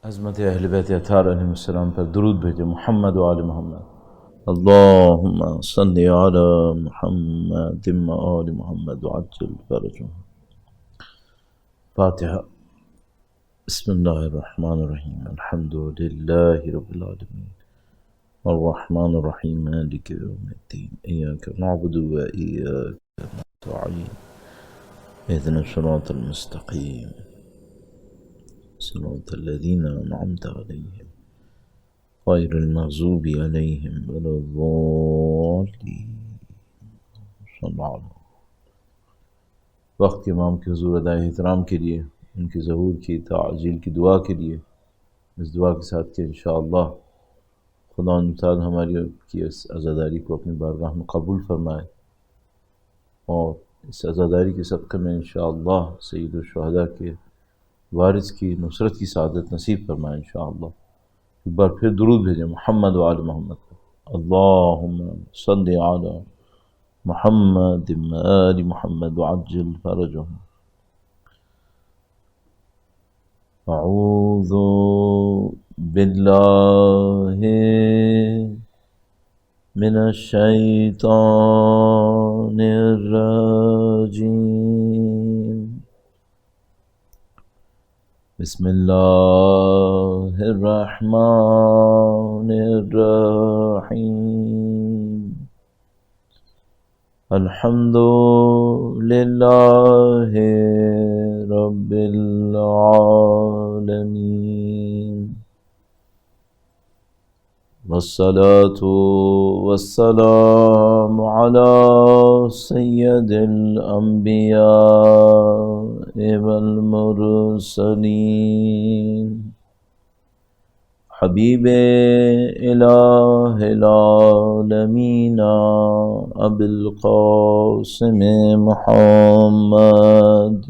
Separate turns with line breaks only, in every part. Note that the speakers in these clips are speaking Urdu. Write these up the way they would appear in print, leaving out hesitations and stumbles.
عظمت اہل بیت اطہار علیہ السلام پر درود بھیجے محمد و آل محمد۔ اللہم صلی علی محمد و آل محمد وعجل فرجهم۔ فاتحہ۔ بسم اللہ الرحمن الرحیم، الحمد للہ رب العالمین، الرحمن الرحیم، مالک یوم الدین، ایاک نعبد و ایاک نستعین، اہدنا الصراط المستقیم، صراط الذین انعمت علیہم غیر المغضوب علیہم ولا الضالین۔ صلی اللہ علیہ وسلم۔ وقت امام کے حضور ادائے احترام کے لیے، ان کے ظہور کی تعجیل کی دعا کے لیے، اس دعا کے ساتھ کہ انشاءاللہ خدا تعالی ہماری کی اس عزاداری کو اپنی بارگاہ میں قبول فرمائے، اور اس عزاداری کے صدقے میں انشاءاللہ سید الشہداء کے وارث کی نصرت کی سعادت نصیب فرمائے انشاءاللہ۔ ایک بار پھر درود بھیجیں محمد و آل محمد پر۔ اللہم صلی علی محمد و آل محمد وعجل فرجهم۔ اعوذ باللہ من الشیطان الرجیم، بسم اللہ الرحمن الرحیم، الحمد للہ رب العالمین، والصلاة والسلام علی سید الانبیاء والمرسلین، حبیب الہ العالمین ابی القاسم محمد،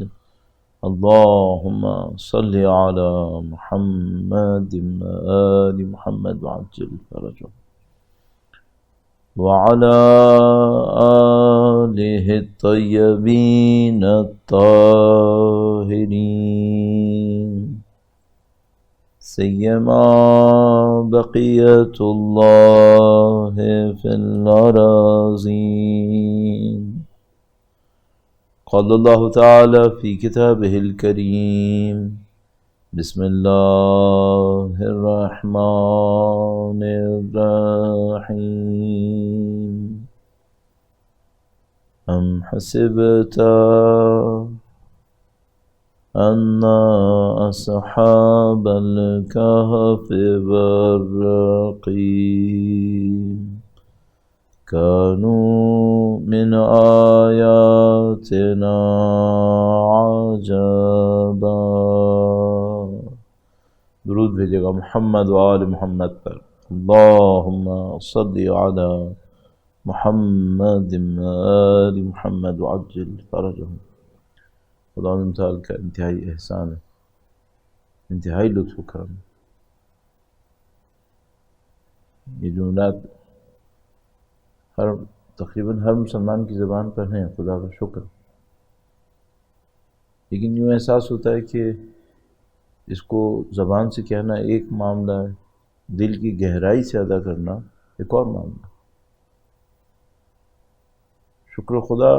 اللہم صلی علی محمد وآل محمد وعجل فرجهم، وعلى آلہ الطیبین الطاہرین، سیما بقیت اللہ فی الأراضین۔ قال اللہ تعالی فی کتابہ الکریم، بسم اللہ الرحمن الرحیم، ام حسبت ان اصحاب الکہف والرقیم كانوا من آياتنا عجبا۔ درود بھیجے گا محمد و آل محمد پر۔ اللہم صلی علی محمد و آل محمد وعجل فرجهم۔ خدا تعالی کا انتہائی احسان ہے، انتہائی لطف و کرم۔ یہ جملات تقریباً ہر مسلمان کی زبان پر ہیں، خدا کا شکر، لیکن یوں احساس ہوتا ہے کہ اس کو زبان سے کہنا ایک معاملہ ہے، دل کی گہرائی سے ادا کرنا ایک اور معاملہ۔ شکر خدا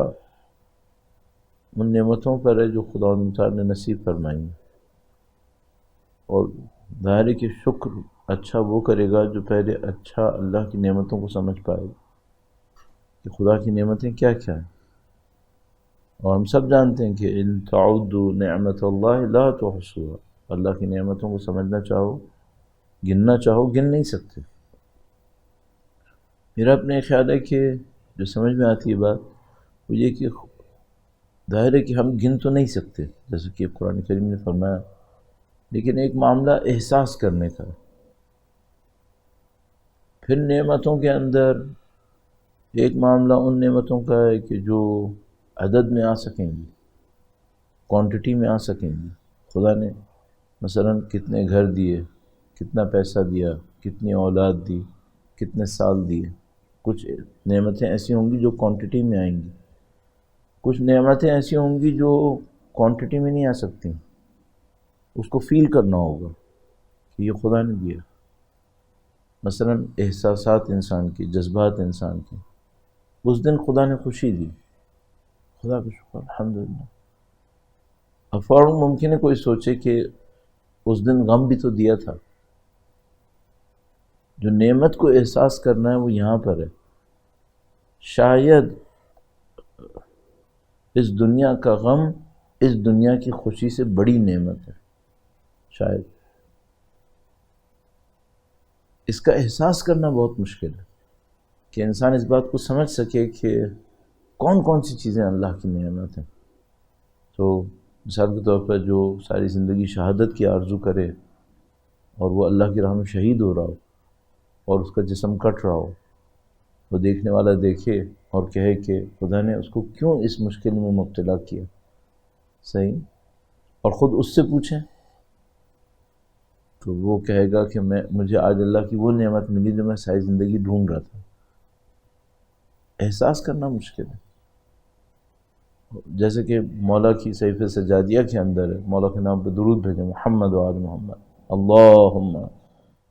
ان نعمتوں پر ہے جو خدا تعالی نے نصیب فرمائی ہیں، اور ظاہر ہے کہ شکر اچھا وہ کرے گا جو پہلے اچھا اللہ کی نعمتوں کو سمجھ پائے گا کہ خدا کی نعمتیں کیا کیا ہیں۔ اور ہم سب جانتے ہیں کہ ان تعدوا نعمت اللہ لا تحصوها، اللہ کی نعمتوں کو سمجھنا چاہو، گننا چاہو، گن نہیں سکتے۔ میرا اپنے خیال ہے کہ جو سمجھ میں آتی ہے بات وہ یہ کہ ظاہر ہے کہ ہم گن تو نہیں سکتے جیسے کہ قرآن کریم نے فرمایا، لیکن ایک معاملہ احساس کرنے کا ہے۔ پھر نعمتوں کے اندر ایک معاملہ ان نعمتوں کا ہے کہ جو عدد میں آ سکیں گی، کوانٹٹی میں آ سکیں گی۔ خدا نے مثلا کتنے گھر دیے، کتنا پیسہ دیا، کتنی اولاد دی، کتنے سال دیے۔ کچھ نعمتیں ایسی ہوں گی جو کوانٹٹی میں آئیں گی، کچھ نعمتیں ایسی ہوں گی جو کوانٹٹی میں نہیں آ سکتی، اس کو فیل کرنا ہوگا کہ یہ خدا نے دیا. مثلا احساسات انسان کی، جذبات انسان کی، اس دن خدا نے خوشی دی، خدا کا شکر الحمدللہ. اب فوراً ممکن ہے کوئی سوچے کہ اس دن غم بھی تو دیا تھا. جو نعمت کو احساس کرنا ہے وہ یہاں پر ہے. شاید اس دنیا کا غم اس دنیا کی خوشی سے بڑی نعمت ہے. شاید اس کا احساس کرنا بہت مشکل ہے کہ انسان اس بات کو سمجھ سکے کہ کون کون سی چیزیں اللہ کی نعمت ہیں. تو مثال کے طور پر جو ساری زندگی شہادت کی آرزو کرے اور وہ اللہ کی راہ میں شہید ہو رہا ہو اور اس کا جسم کٹ رہا ہو، وہ دیکھنے والا دیکھے اور کہے کہ خدا نے اس کو کیوں اس مشکل میں مبتلا کیا. صحیح. اور خود اس سے پوچھیں تو وہ کہے گا کہ مجھے آج اللہ کی وہ نعمت ملی جو میں ساری زندگی ڈھونڈ رہا تھا. احساس کرنا مشکل ہے. جیسے کہ مولا کی صحیفہ سجادیہ کے اندر ہے، مولا کے نام پہ درود بھیجیں، محمد و آل محمد، اللہم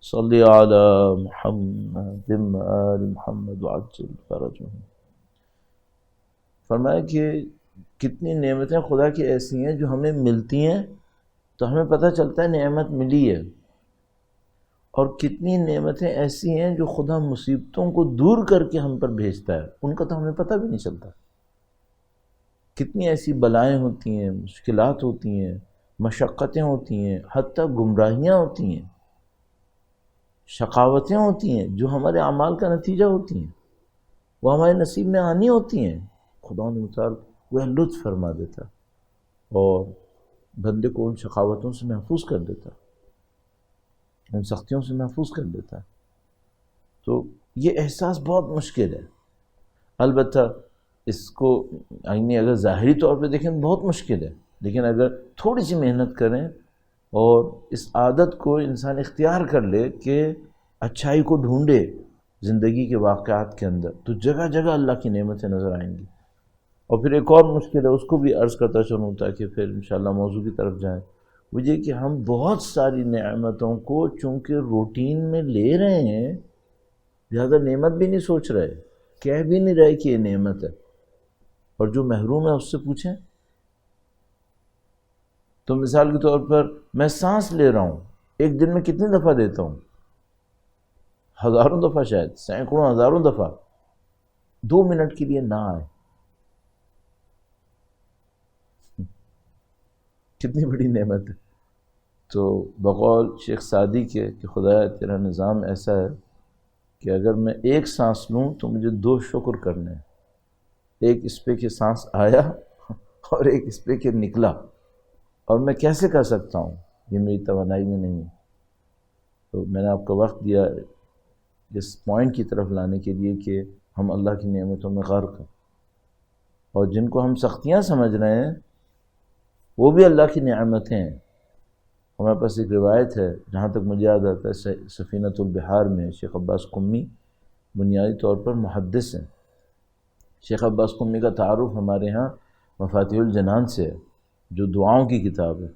صلی علی محمد آل محمد وعجل فرجہم. فرمایا کہ کتنی نعمتیں خدا کی ایسی ہیں جو ہمیں ملتی ہیں تو ہمیں پتہ چلتا ہے نعمت ملی ہے، اور کتنی نعمتیں ایسی ہیں جو خدا مصیبتوں کو دور کر کے ہم پر بھیجتا ہے، ان کا تو ہمیں پتہ بھی نہیں چلتا. کتنی ایسی بلائیں ہوتی ہیں، مشکلات ہوتی ہیں، مشقتیں ہوتی ہیں، حتیٰ گمراہیاں ہوتی ہیں، شقاوتیں ہوتی ہیں جو ہمارے اعمال کا نتیجہ ہوتی ہیں، وہ ہمارے نصیب میں آنی ہوتی ہیں. خدا نے متعال وہ لطف فرما دیتا اور بندے کو ان شقاوتوں سے محفوظ کر دیتا، ان سختیوں سے محفوظ کر دیتا. تو یہ احساس بہت مشکل ہے. البتہ اس کو اگر ظاہری طور پہ دیکھیں بہت مشکل ہے، لیکن اگر تھوڑی سی محنت کریں اور اس عادت کو انسان اختیار کر لے کہ اچھائی کو ڈھونڈے زندگی کے واقعات کے اندر، تو جگہ جگہ اللہ کی نعمتیں نظر آئیں گی. اور پھر ایک اور مشکل ہے، اس کو بھی عرض کرتا چلوں تاکہ پھر انشاءاللہ موضوع کی طرف جائیں. وہ یہ کہ ہم بہت ساری نعمتوں کو چونکہ روٹین میں لے رہے ہیں، لہذا نعمت بھی نہیں سوچ رہے، کہہ بھی نہیں رہے کہ یہ نعمت ہے. اور جو محروم ہے اس سے پوچھیں تو مثال کے طور پر میں سانس لے رہا ہوں، ایک دن میں کتنی دفعہ دیتا ہوں؟ ہزاروں دفعہ، شاید سینکڑوں ہزاروں دفعہ. 2 منٹ کے لیے نہ آئے، کتنی بڑی نعمت ہے. تو بقول شیخ سعدی کے کہ خدایا تیرا نظام ایسا ہے کہ اگر میں ایک سانس لوں تو مجھے 2 شکر کرنے ہیں، ایک اس پہ کہ سانس آیا اور ایک اس پہ کہ نکلا، اور میں کیسے کر سکتا ہوں، یہ میری توانائی میں نہیں ہے. تو میں نے آپ کا وقت دیا اس پوائنٹ کی طرف لانے کے لیے کہ ہم اللہ کی نعمتوں میں غرق ہیں، اور جن کو ہم سختیاں سمجھ رہے ہیں وہ بھی اللہ کی نعمتیں ہیں. ہمارے پاس ایک روایت ہے، جہاں تک مجھے یاد آتا ہے، سفینۃ البحار میں شیخ عباس قمی بنیادی طور پر محدث ہیں. شیخ عباس قمی کا تعارف ہمارے ہاں مفاتیح الجنان سے ہے جو دعاؤں کی کتاب ہے.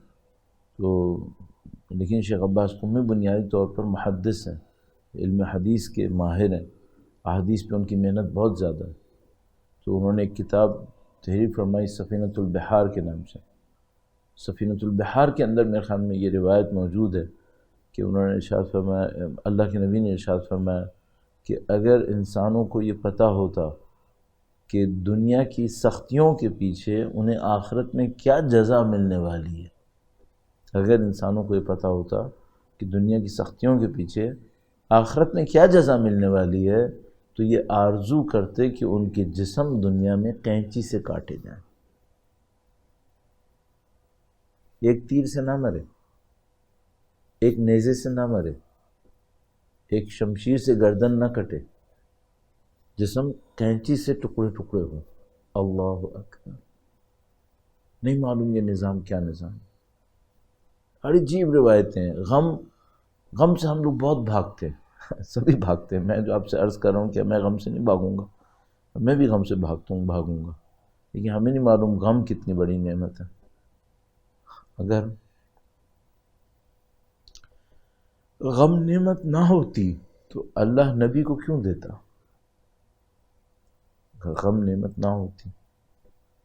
تو لیکن شیخ عباس قمی بنیادی طور پر محدث ہیں، علم حدیث کے ماہر ہیں، احادیث پہ ان کی محنت بہت زیادہ ہے. تو انہوں نے ایک کتاب تحریر فرمائی سفینۃ البحار کے نام سے. سفینۃ البحار کے اندر میرے خیال میں یہ روایت موجود ہے کہ انہوں نے ارشاد فرمایا، اللہ کے نبی نے ارشاد فرمایا کہ اگر انسانوں کو یہ پتہ ہوتا کہ دنیا کی سختیوں کے پیچھے انہیں آخرت میں کیا جزا ملنے والی ہے، اگر انسانوں کو یہ پتہ ہوتا کہ دنیا کی سختیوں کے پیچھے آخرت میں کیا جزا ملنے والی ہے، تو یہ آرزو کرتے کہ ان کے جسم دنیا میں قینچی سے کاٹے جائیں، ایک تیر سے نہ مرے، ایک نیزے سے نہ مرے، ایک شمشیر سے گردن نہ کٹے، جسم قینچی سے ٹکڑے ٹکڑے ہو. اللہ اکبر. نہیں معلوم یہ نظام کیا نظام. بڑی عجیب روایتیں ہیں. غم سے ہم لوگ بہت بھاگتے ہیں، سبھی بھاگتے ہیں. میں جو آپ سے عرض کر رہا ہوں کہ میں غم سے نہیں بھاگوں گا، میں بھی غم سے بھاگوں گا، لیکن ہمیں نہیں معلوم غم کتنی بڑی نعمت ہے. اگر غم نعمت نہ ہوتی تو اللہ نبی کو کیوں دیتا؟ غم نعمت نہ ہوتی،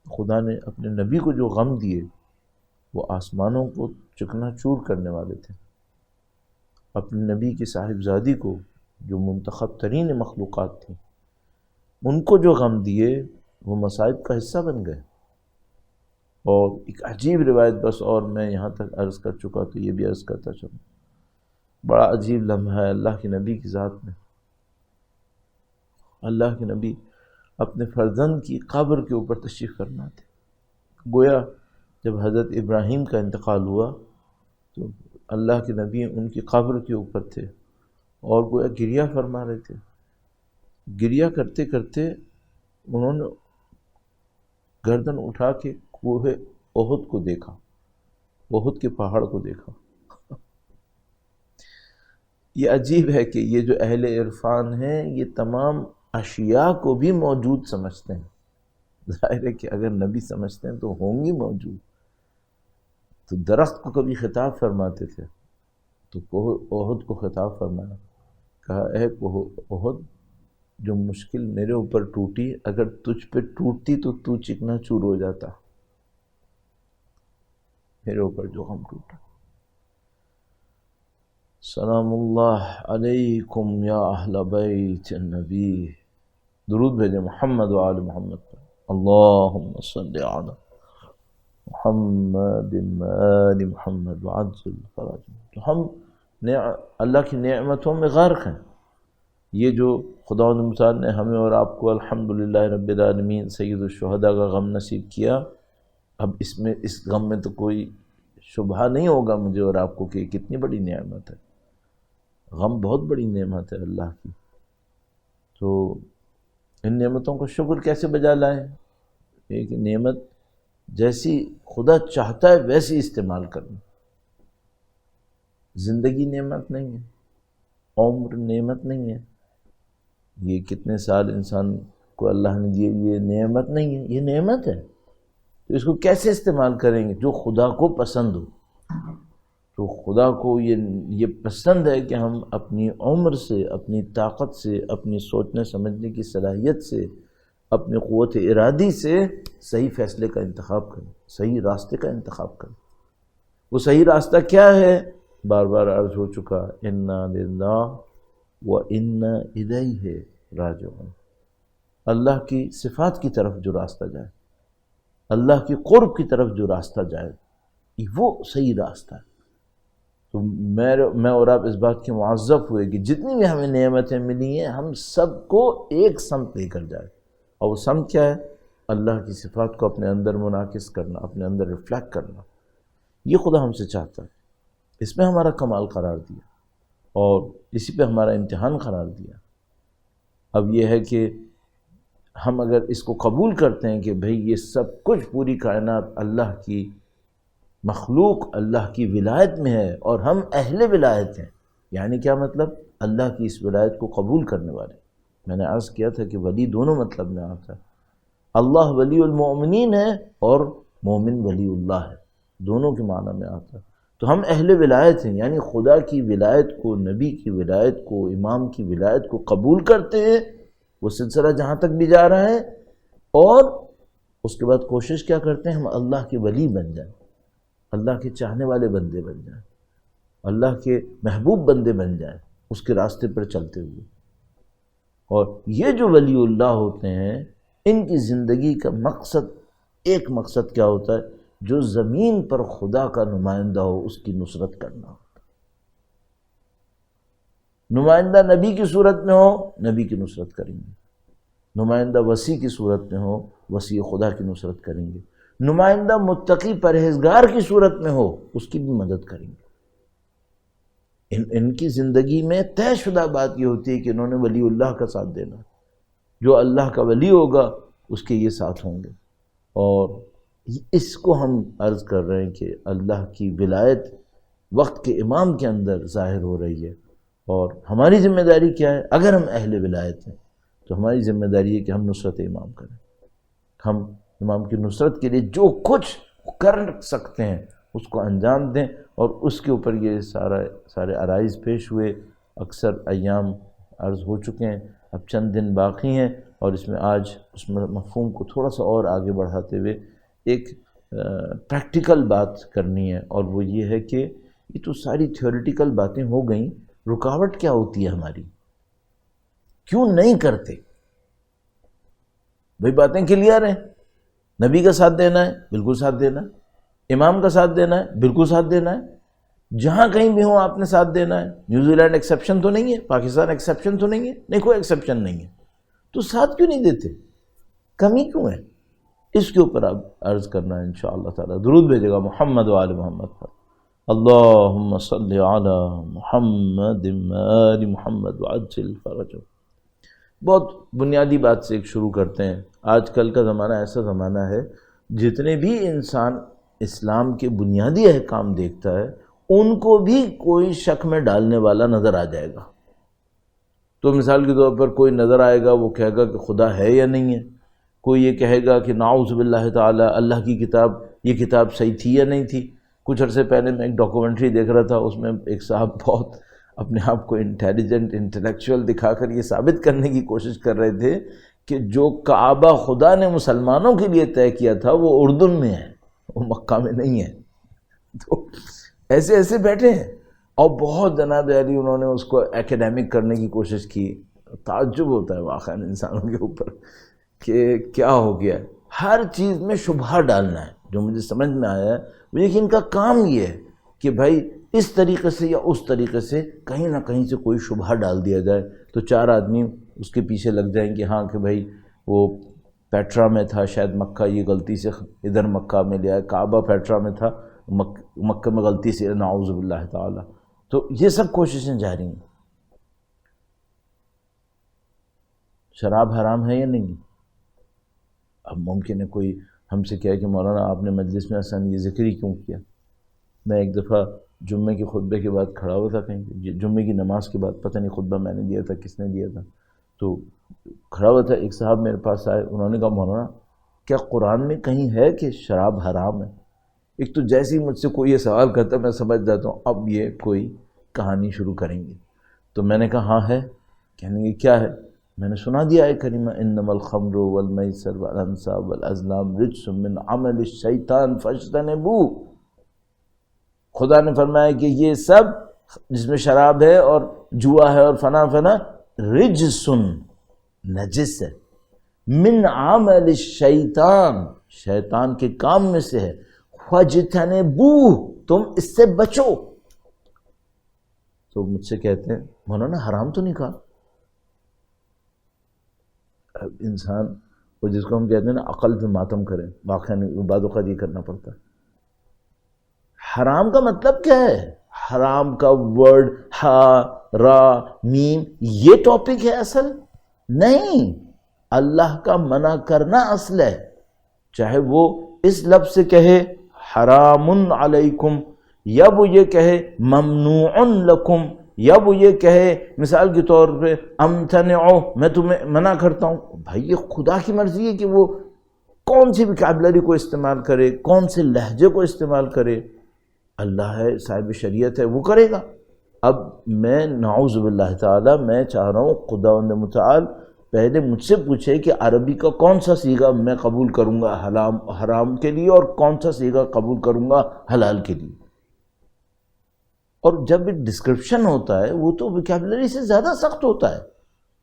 خدا نے اپنے نبی کو جو غم دیے وہ آسمانوں کو چکنا چور کرنے والے تھے. اپنے نبی کی صاحبزادی کو جو منتخب ترین مخلوقات تھیں ان کو جو غم دیے وہ مصائب کا حصہ بن گئے. اور ایک عجیب روایت، بس اور میں یہاں تک عرض کر چکا تو یہ بھی عرض کرتا چلوں، بڑا عجیب لمحہ ہے اللہ کے نبی کی ذات میں. اللہ کے نبی اپنے فرزند کی قبر کے اوپر تشریف فرما تھے. گویا جب حضرت ابراہیم کا انتقال ہوا تو اللہ کے نبی ان کی قبر کے اوپر تھے اور گویا گریہ فرما رہے تھے. گریہ کرتے کرتے انہوں نے گردن اٹھا کے کوہ احد کو دیکھا، احد کے پہاڑ کو دیکھا. یہ عجیب ہے کہ یہ جو اہل عرفان ہیں یہ تمام اشیاء کو بھی موجود سمجھتے ہیں. ظاہر ہے کہ اگر نبی سمجھتے ہیں تو ہوں گی موجود. تو درخت کو کبھی خطاب فرماتے تھے تو کوہ احد کو خطاب فرمایا، کہا اے کوہ احد جو مشکل میرے اوپر ٹوٹی اگر تجھ پہ ٹوٹتی تو تو چکنا چور ہو جاتا. میرے اوپر جو غم ٹوٹا. سلام اللہ علیکم یا اہل بیت النبی. درود بھیجیں محمد و آل محمد پر. اللہم صلی علی محمد و آل محمد وعجل فرجهم. تو ہم اللہ کی نعمتوں میں غرق ہیں. یہ جو خداوند متعال نے ہمیں اور آپ کو الحمدللہ رب العالمین سید الشہداء کا غم نصیب کیا، اب اس غم میں تو کوئی شبہ نہیں ہوگا مجھے اور آپ کو کہ یہ کتنی بڑی نعمت ہے. غم بہت بڑی نعمت ہے اللہ کی. تو ان نعمتوں کو شکر کیسے بجا لائیں؟ ایک نعمت جیسی خدا چاہتا ہے ویسی استعمال کرنا. زندگی نعمت نہیں ہے، عمر نعمت نہیں ہے، یہ کتنے سال انسان کو اللہ نے دیے یہ نعمت نہیں ہے، یہ نعمت ہے. تو اس کو کیسے استعمال کریں گے؟ جو خدا کو پسند ہو. تو خدا کو یہ پسند ہے کہ ہم اپنی عمر سے، اپنی طاقت سے، اپنی سوچنے سمجھنے کی صلاحیت سے، اپنی قوت ارادی سے صحیح فیصلے کا انتخاب کریں، صحیح راستے کا انتخاب کریں. وہ صحیح راستہ کیا ہے؟ بار بار عرض ہو چکا، انا للہ و انا الیہ راجعون. اللہ کی صفات کی طرف جو راستہ جائے، اللہ کی قرب کی طرف جو راستہ جائے، وہ صحیح راستہ ہے. تو میں اور آپ اس بات کے معذب ہوئے کہ جتنی بھی ہمیں نعمتیں ملی ہیں ہم سب کو ایک سمت لے کر جائے. اور وہ سمت کیا ہے؟ اللہ کی صفات کو اپنے اندر منعکس کرنا، اپنے اندر ریفلیکٹ کرنا. یہ خدا ہم سے چاہتا ہے. اس میں ہمارا کمال قرار دیا اور اسی پہ ہمارا امتحان قرار دیا. اب یہ ہے کہ ہم اگر اس کو قبول کرتے ہیں کہ بھئی یہ سب کچھ پوری کائنات اللہ کی مخلوق اللہ کی ولایت میں ہے اور ہم اہل ولایت ہیں، یعنی کیا مطلب؟ اللہ کی اس ولایت کو قبول کرنے والے. میں نے عرض کیا تھا کہ ولی دونوں مطلب میں آتا ہے. اللہ ولی المؤمنین ہے اور مومن ولی اللہ ہے، دونوں کے معنی میں آتا ہے. تو ہم اہل ولایت ہیں، یعنی خدا کی ولایت کو، نبی کی ولایت کو، امام کی ولایت کو قبول کرتے ہیں، وہ سلسلہ جہاں تک بھی جا رہا ہے. اور اس کے بعد کوشش کیا کرتے ہیں؟ ہم اللہ کے ولی بن جائیں، اللہ کے چاہنے والے بندے بن جائیں، اللہ کے محبوب بندے بن جائیں اس کے راستے پر چلتے ہوئے. اور یہ جو ولی اللہ ہوتے ہیں ان کی زندگی کا مقصد، ایک مقصد کیا ہوتا ہے؟ جو زمین پر خدا کا نمائندہ ہو اس کی نصرت کرنا ہوتا. نمائندہ نبی کی صورت میں ہو، نبی کی نصرت کریں گے. نمائندہ وسیع کی صورت میں ہو، وسیع خدا کی نصرت کریں گے. نمائندہ متقی پرہیزگار کی صورت میں ہو، اس کی بھی مدد کریں گے. ان کی زندگی میں طے شدہ بات یہ ہوتی ہے کہ انہوں نے ولی اللہ کا ساتھ دینا. جو اللہ کا ولی ہوگا اس کے یہ ساتھ ہوں گے. اور اس کو ہم عرض کر رہے ہیں کہ اللہ کی ولایت وقت کے امام کے اندر ظاہر ہو رہی ہے. اور ہماری ذمہ داری کیا ہے؟ اگر ہم اہل ولایت ہیں تو ہماری ذمہ داری ہے کہ ہم نصرت امام کریں. ہم امام کی نصرت کے لیے جو کچھ کر سکتے ہیں اس کو انجام دیں، اور اس کے اوپر یہ سارے عرائض پیش ہوئے، اکثر ایام عرض ہو چکے ہیں، اب چند دن باقی ہیں، اور اس میں آج اس مفہوم کو تھوڑا سا اور آگے بڑھاتے ہوئے ایک پریکٹیکل بات کرنی ہے، اور وہ یہ ہے کہ یہ تو ساری تھیوریٹیکل باتیں ہو گئیں، رکاوٹ کیا ہوتی ہے ہماری، کیوں نہیں کرتے؟ بھئی باتیں کلیئر ہیں، نبی کا ساتھ دینا ہے بالکل ساتھ دینا ہے، امام کا ساتھ دینا ہے بالکل ساتھ دینا ہے، جہاں کہیں بھی ہوں آپ نے ساتھ دینا ہے، نیوزی لینڈ ایکسیپشن تو نہیں ہے، پاکستان ایکسیپشن تو نہیں ہے، نہیں کوئی ایکسیپشن نہیں ہے، تو ساتھ کیوں نہیں دیتے؟ کمی کیوں ہے؟ اس کے اوپر اب عرض کرنا ہے انشاءاللہ تعالی۔ درود بھیجے گا محمد و آل محمد پر، اللہم صلی علی محمد آل محمد وعجل فرجہ۔ بہت بنیادی بات سے ایک شروع کرتے ہیں۔ آج کل کا زمانہ ایسا زمانہ ہے، جتنے بھی انسان اسلام کے بنیادی احکام دیکھتا ہے ان کو بھی کوئی شک میں ڈالنے والا نظر آ جائے گا۔ تو مثال کے طور پر کوئی نظر آئے گا، وہ کہے گا کہ خدا ہے یا نہیں ہے، کوئی یہ کہے گا کہ نعوذ باللہ تعالی اللہ کی کتاب، یہ کتاب صحیح تھی یا نہیں تھی۔ کچھ عرصے پہلے میں ایک ڈاکومنٹری دیکھ رہا تھا، اس میں ایک صاحب بہت اپنے آپ کو انٹیلیجنٹ انٹلیکچوئل دکھا کر یہ ثابت کرنے کی کوشش کر رہے تھے کہ جو کعبہ خدا نے مسلمانوں کے لیے طے کیا تھا وہ اردن میں ہے، وہ مکہ میں نہیں ہے۔ تو ایسے ایسے بیٹھے ہیں، اور بہت جناب علی انہوں نے اس کو ایکیڈیمک کرنے کی کوشش کی۔ تعجب ہوتا ہے واقعا انسانوں کے اوپر کہ کیا ہو گیا۔ ہر چیز میں شبہہ ڈالنا ہے۔ جو مجھے سمجھ میں آیا ہے وہ یہ کہ ان کا کام یہ ہے کہ بھائی اس طریقے سے یا اس طریقے سے کہیں نہ کہیں سے کوئی شبہہ ڈال دیا جائے، تو چار آدمی اس کے پیچھے لگ جائیں کہ ہاں کہ بھائی وہ پیٹرا میں تھا، شاید مکہ یہ غلطی سے ادھر مکہ میں لیا ہے، کعبہ پیٹرا میں تھا، مکہ میں غلطی سے، نعوذ باللہ تعالی۔ تو یہ سب کوششیں جاری ہیں۔ شراب حرام ہے یا نہیں؟ اب ممکن ہے کوئی ہم سے کہے کہ مولانا آپ نے مجلس میں اصلا یہ ذکر ہی کیوں کیا؟ میں ایک دفعہ جمعے کے خطبے کے بعد کھڑا ہوا تھا کہیں، جمعے کی نماز کے بعد، پتہ نہیں خطبہ میں نے دیا تھا کس نے دیا تھا، تو کھڑا ہوا تھا، ایک صاحب میرے پاس آئے، انہوں نے کہا مولانا کیا قرآن میں کہیں ہے کہ شراب حرام ہے؟ ایک تو جیسے ہی مجھ سے کوئی یہ سوال کرتا میں سمجھ جاتا ہوں اب یہ کوئی کہانی شروع کریں گے۔ تو میں نے کہا ہاں ہے۔ کہنے گے کیا ہے؟ میں نے سنا دیا ہے کریمہ انما الخمر والمیسر والانصاب والازلام رجس من عمل الشیطان فاجتنبوہ۔ خدا نے فرمایا کہ یہ سب جس میں شراب ہے اور جوا ہے اور فنا فنا رجسن نجس ہے، من عمل الشیطان شیطان کے کام میں سے ہے، فاجتنبوہ تم اس سے بچو۔ تو مجھ سے کہتے ہیں مولانا حرام تو نہیں کہا؟ اب انسان وہ جس کو ہم کہتے ہیں نا عقل پہ ماتم کریں، واقعا بعض اوقات یہ کرنا پڑتا ہے۔ حرام کا مطلب کیا ہے؟ حرام کا ورڈ ہا را میم یہ ٹاپک ہے اصل نہیں، اللہ کا منع کرنا اصل ہے۔ چاہے وہ اس لفظ سے کہے حرام علیکم، یا وہ یہ کہے ممنوع لکم، یا وہ یہ کہے مثال کے طور پہ امتنعو میں تمہیں منع کرتا ہوں۔ بھائی یہ خدا کی مرضی ہے کہ وہ کون سی وکیبلری کو استعمال کرے، کون سے لہجے کو استعمال کرے، اللہ ہے صاحب شریعت ہے وہ کرے گا۔ اب میں نعوذ باللہ تعالی میں چاہ رہا ہوں خداوند متعال پہلے مجھ سے پوچھے کہ عربی کا کون سا صیغہ میں قبول کروں گا حرام کے لیے اور کون سا صیغہ قبول کروں گا حلال کے لیے۔ اور جب ڈسکرپشن ہوتا ہے وہ تو وکیبلری سے زیادہ سخت ہوتا ہے۔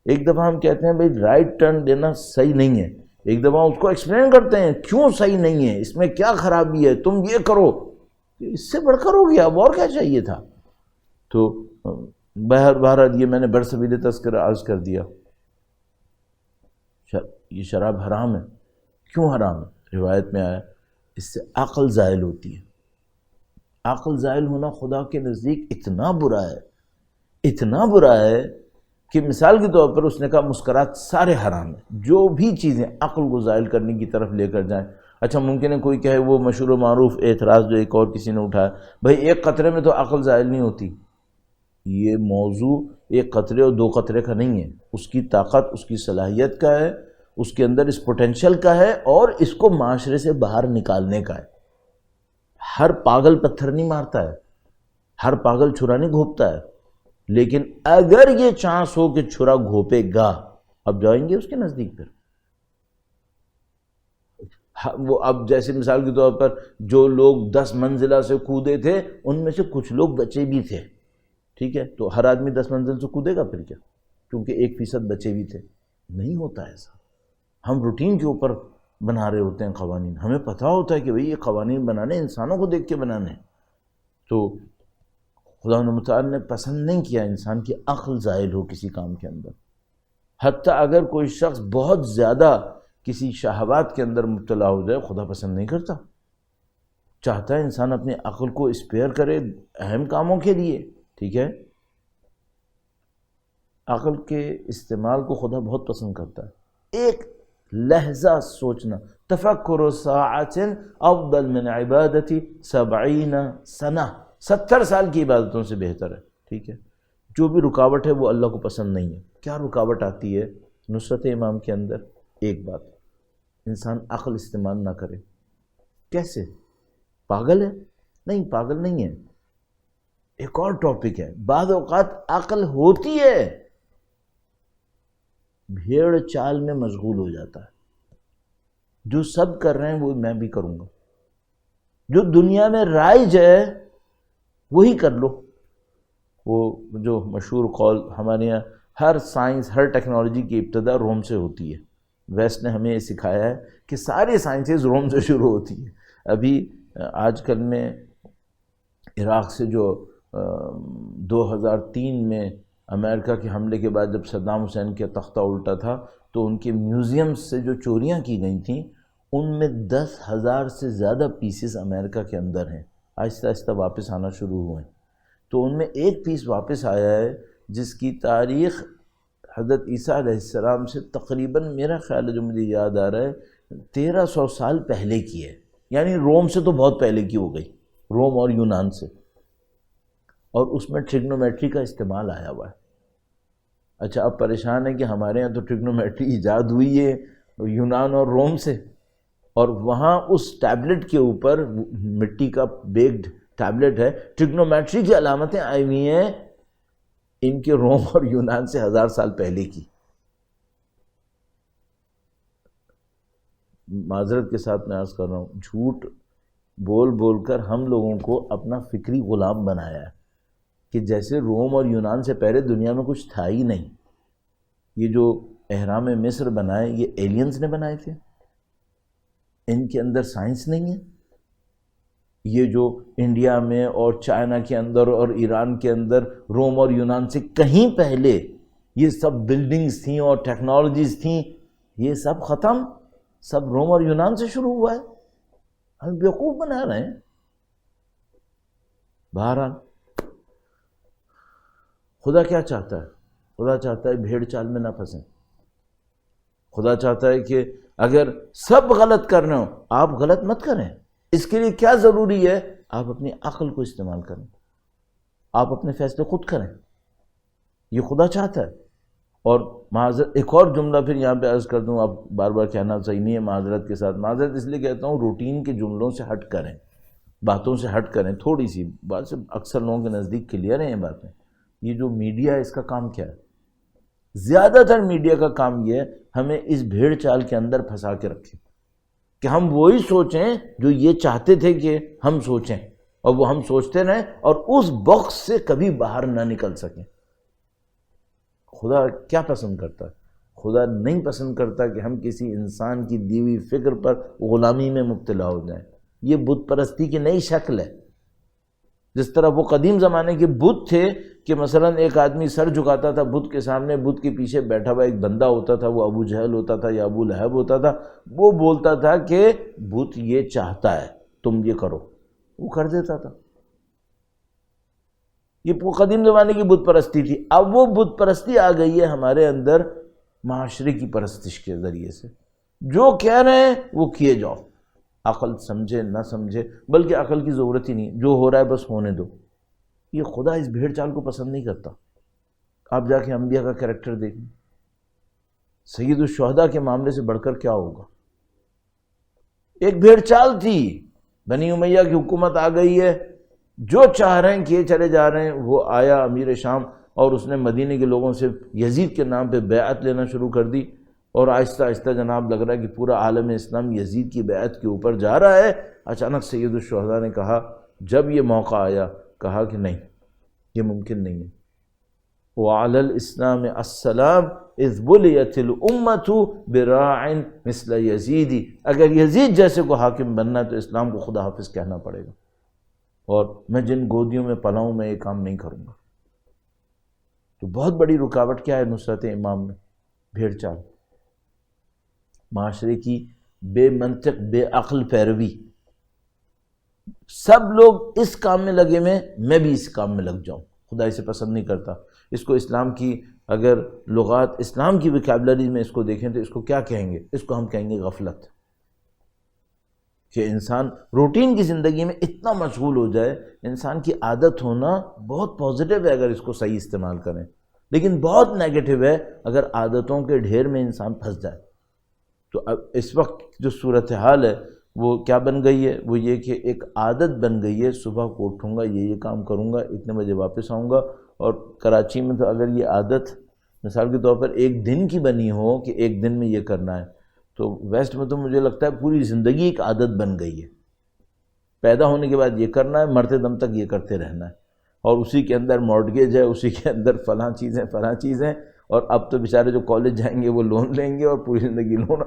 ایک دفعہ ہم کہتے ہیں بھائی رائٹ ٹرن دینا صحیح نہیں ہے، ایک دفعہ اس کو ایکسپلین کرتے ہیں کیوں صحیح نہیں ہے، اس میں کیا خرابی ہے، تم یہ کرو، اس سے بڑھ کر ہو گیا، اب اور کیا چاہیے تھا۔ تو بہرحال یہ میں نے برصغیر تذکرہ عرض کر دیا۔ یہ شراب حرام ہے، کیوں حرام ہے؟ روایت میں آیا اس سے عقل زائل ہوتی ہے۔ عقل زائل ہونا خدا کے نزدیک اتنا برا ہے، اتنا برا ہے کہ مثال کے طور پر اس نے کہا مسکرات سارے حرام ہیں، جو بھی چیزیں عقل کو زائل کرنے کی طرف لے کر جائیں۔ اچھا ممکن ہے کوئی کہے وہ مشہور و معروف اعتراض جو ایک اور کسی نے اٹھایا، بھائی ایک قطرے میں تو عقل زائل نہیں ہوتی۔ یہ موضوع ایک قطرے اور دو قطرے کا نہیں ہے، اس کی طاقت، اس کی صلاحیت کا ہے، اس کے اندر اس پوٹینشل کا ہے، اور اس کو معاشرے سے باہر نکالنے کا ہے۔ ہر پاگل پتھر نہیں مارتا ہے، ہر پاگل چھرا نہیں گھوپتا ہے، لیکن اگر یہ چانس ہو کہ چھرا گھوپے گا، اب جائیں گے اس کے نزدیک پھر وہ اب جیسے مثال کے طور پر جو لوگ 10 منزلہ سے کودے تھے ان میں سے کچھ لوگ بچے بھی تھے، ٹھیک ہے، تو ہر آدمی 10 منزل سے کودے گا پھر کیا؟ کیونکہ 1% بچے بھی تھے۔ نہیں ہوتا ایسا، ہم روٹین کے اوپر بنا رہے ہوتے ہیں قوانین، ہمیں پتہ ہوتا ہے کہ بھئی یہ قوانین بنانے انسانوں کو دیکھ کے بنانے، تو خدا متعال نے پسند نہیں کیا انسان کی عقل زائل ہو کسی کام کے اندر، حتیٰ اگر کوئی شخص بہت زیادہ کسی شہوات کے اندر مبتلا ہو جائے، خدا پسند نہیں کرتا، چاہتا ہے انسان اپنی عقل کو اسپیئر کرے اہم کاموں کے لیے، ٹھیک ہے۔ عقل کے استعمال کو خدا بہت پسند کرتا ہے، ایک لحظہ سوچنا، تفکر ساعۃ افضل من عبادت 70 سنہ، 70 سال کی عبادتوں سے بہتر ہے، ٹھیک ہے۔ جو بھی رکاوٹ ہے وہ اللہ کو پسند نہیں ہے۔ کیا رکاوٹ آتی ہے نصرت امام کے اندر؟ ایک بات، انسان عقل استعمال نہ کرے۔ کیسے؟ پاگل ہے؟ نہیں، پاگل نہیں ہے، ایک اور ٹاپک ہے، بعض اوقات عقل ہوتی ہے، بھیڑ چال میں مشغول ہو جاتا ہے، جو سب کر رہے ہیں وہ میں بھی کروں گا، جو دنیا میں رائج ہے وہی کر لو۔ وہ جو مشہور قول ہمارے یہاں، ہر سائنس ہر ٹیکنالوجی کی ابتدا روم سے ہوتی ہے، ویسٹ نے ہمیں یہ سکھایا ہے کہ ساری سائنسز روم سے شروع ہوتی ہے۔ ابھی آج کل میں عراق سے جو 2003 میں امریکہ کے حملے کے بعد جب صدام حسین کا تختہ الٹا تھا تو ان کے میوزیم سے جو چوریاں کی گئی تھیں ان میں 10,000 سے زیادہ پیسز امریکہ کے اندر ہیں، آہستہ آہستہ واپس آنا شروع ہوئے، تو ان میں ایک پیس واپس آیا ہے جس کی تاریخ حضرت عیسیٰ علیہ السلام سے تقریباً، میرا خیال ہے جو مجھے یاد آ رہا ہے، 1300 سال پہلے کی ہے، یعنی روم سے تو بہت پہلے کی ہو گئی، روم اور یونان سے، اور اس میں ٹریگنومیٹری کا استعمال آیا ہوا ہے۔ اچھا، اب پریشان ہے کہ ہمارے یہاں تو ٹریگنومیٹری ایجاد ہوئی ہے یونان اور روم سے، اور وہاں اس ٹیبلٹ کے اوپر مٹی کا بیکڈ ٹیبلٹ ہے، ٹریگنومیٹری کی علامتیں آئی ہوئی ہیں ان کے روم اور یونان سے 1000 سال پہلے کی۔ معذرت کے ساتھ میں عرض کر رہا ہوں، جھوٹ بول بول کر ہم لوگوں کو اپنا فکری غلام بنایا ہے کہ جیسے روم اور یونان سے پہلے دنیا میں کچھ تھا ہی نہیں۔ یہ جو اہرام مصر بنائے یہ ایلینز نے بنائے تھے، ان کے اندر سائنس نہیں ہے۔ یہ جو انڈیا میں اور چائنا کے اندر اور ایران کے اندر روم اور یونان سے کہیں پہلے یہ سب بلڈنگز تھیں اور ٹیکنالوجیز تھیں، یہ سب ختم، سب روم اور یونان سے شروع ہوا ہے، ہم بیوقوف بنا رہے ہیں۔ بہرحال خدا کیا چاہتا ہے؟ خدا چاہتا ہے بھیڑ چال میں نہ پھنسیں۔ خدا چاہتا ہے کہ اگر سب غلط کر رہے ہوں آپ غلط مت کریں۔ اس کے لیے کیا ضروری ہے؟ آپ اپنی عقل کو استعمال کریں، آپ اپنے فیصلے خود کریں، یہ خدا چاہتا ہے۔ اور معذرت، ایک اور جملہ پھر یہاں پہ عرض کر دوں، اب بار بار کہنا صحیح نہیں ہے، معذرت کے ساتھ، معذرت اس لیے کہتا ہوں روٹین کے جملوں سے ہٹ کریں، باتوں سے ہٹ کریں، تھوڑی سی بات سے اکثر لوگوں کے نزدیک کلیئر ہیں یہ باتیں۔ یہ جو میڈیا ہے اس کا کام کیا ہے؟ زیادہ تر میڈیا کا کام یہ ہے ہمیں اس بھیڑ چال کے اندر پھنسا کے رکھے کہ ہم وہی سوچیں جو یہ چاہتے تھے کہ ہم سوچیں، اور وہ ہم سوچتے رہیں اور اس باکس سے کبھی باہر نہ نکل سکیں۔ خدا کیا پسند کرتا ہے؟ خدا نہیں پسند کرتا کہ ہم کسی انسان کی دی ہوئی فکر پر غلامی میں مبتلا ہو جائیں۔ یہ بت پرستی کی نئی شکل ہے۔ جس طرح وہ قدیم زمانے کے بت تھے کہ مثلا ایک آدمی سر جھکاتا تھا بت کے سامنے، بت کے پیچھے بیٹھا ہوا ایک بندہ ہوتا تھا، وہ ابو جہل ہوتا تھا یا ابو لہب ہوتا تھا، وہ بولتا تھا کہ بت یہ چاہتا ہے تم یہ کرو، وہ کر دیتا تھا۔ یہ قدیم زمانے کی بت پرستی تھی۔ اب وہ بت پرستی آ گئی ہے ہمارے اندر معاشرے کی پرستش کے ذریعے سے، جو کہہ رہے ہیں وہ کیے جاؤ، عقل سمجھے نہ سمجھے، بلکہ عقل کی ضرورت ہی نہیں، جو ہو رہا ہے بس ہونے دو۔ یہ خدا اس بھیڑ چال کو پسند نہیں کرتا۔ آپ جا کے انبیاء کا کریکٹر دیکھیں، سید الشہداء کے معاملے سے بڑھ کر کیا ہوگا؟ ایک بھیڑ چال تھی، بنی امیہ کی حکومت آ گئی ہے، جو چاہ رہے ہیں کیے چلے جا رہے ہیں۔ وہ آیا امیر شام اور اس نے مدینے کے لوگوں سے یزید کے نام پہ بیعت لینا شروع کر دی، اور آہستہ آہستہ جناب لگ رہا ہے کہ پورا عالم اسلام یزید کی بیعت کے اوپر جا رہا ہے۔ اچانک سید الشہداء نے کہا، جب یہ موقع آیا، کہا کہ نہیں، یہ ممکن نہیں ہے۔ وعلی الاسلام السلام اذ بلیت الامت براع مثل یزیدی، اگر یزید جیسے کو حاکم بننا ہے تو اسلام کو خدا حافظ کہنا پڑے گا، اور میں جن گودیوں میں پلا ہوں میں یہ کام نہیں کروں گا۔ تو بہت بڑی رکاوٹ کیا ہے نصرت امام میں؟ بھیڑ چال، معاشرے کی بے منطق بے عقل پیروی۔ سب لوگ اس کام میں لگے میں بھی اس کام میں لگ جاؤں، خدا اسے پسند نہیں کرتا۔ اس کو اسلام کی اگر لغات اسلام کی ویکیبلری میں اس کو دیکھیں تو اس کو کیا کہیں گے؟ اس کو ہم کہیں گے غفلت، کہ انسان روٹین کی زندگی میں اتنا مشغول ہو جائے۔ انسان کی عادت ہونا بہت پازیٹیو ہے اگر اس کو صحیح استعمال کریں، لیکن بہت نیگیٹو ہے اگر عادتوں کے ڈھیر میں انسان پھنس جائے۔ تو اب اس وقت جو صورتحال ہے وہ کیا بن گئی ہے؟ وہ یہ کہ ایک عادت بن گئی ہے، صبح کو اٹھوں گا یہ کام کروں گا، اتنے بجے واپس آؤں گا۔ اور کراچی میں تو اگر یہ عادت مثال کے طور پر ایک دن کی بنی ہو کہ ایک دن میں یہ کرنا ہے، تو ویسٹ میں تو مجھے لگتا ہے پوری زندگی ایک عادت بن گئی ہے۔ پیدا ہونے کے بعد یہ کرنا ہے، مرتے دم تک یہ کرتے رہنا ہے، اور اسی کے اندر مارٹگیج ہے، اسی کے اندر فلاں چیزیں، اور اب تو بیچارے جو کالج جائیں گے وہ لون لیں گے، اور پوری زندگی لون،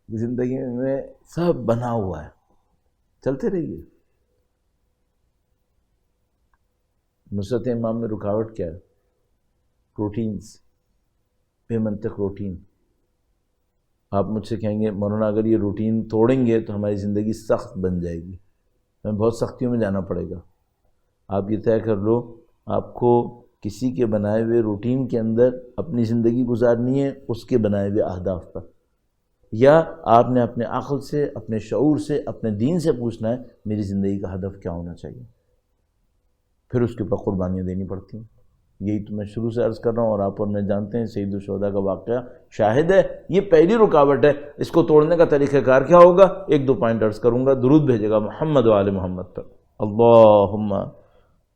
زندگی میں سب بنا ہوا ہے۔ چلتے رہیے۔ نصرت امام میں رکاوٹ کیا ہے؟ روٹینز، بے منطق روٹین۔ آپ مجھ سے کہیں گے مولانا اگر یہ روٹین توڑیں گے تو ہماری زندگی سخت بن جائے گی، ہمیں بہت سختیوں میں جانا پڑے گا۔ آپ یہ طے کر لو آپ کو کسی کے بنائے ہوئے روٹین کے اندر اپنی زندگی گزارنی ہے، اس کے بنائے ہوئے اہداف پر، یا آپ نے اپنے عقل سے، اپنے شعور سے، اپنے دین سے پوچھنا ہے میری زندگی کا ہدف کیا ہونا چاہیے، پھر اس کے اوپر قربانیاں دینی پڑتی ہیں۔ یہی تو میں شروع سے عرض کر رہا ہوں، اور آپ اور میں جانتے ہیں، سید الشہداء کا واقعہ شاہد ہے۔ یہ پہلی رکاوٹ ہے، اس کو توڑنے کا طریقہ کار کیا ہوگا؟ ایک دو پوائنٹ عرض کروں گا، درود بھیجے گا محمد و آل محمد پر، اللہم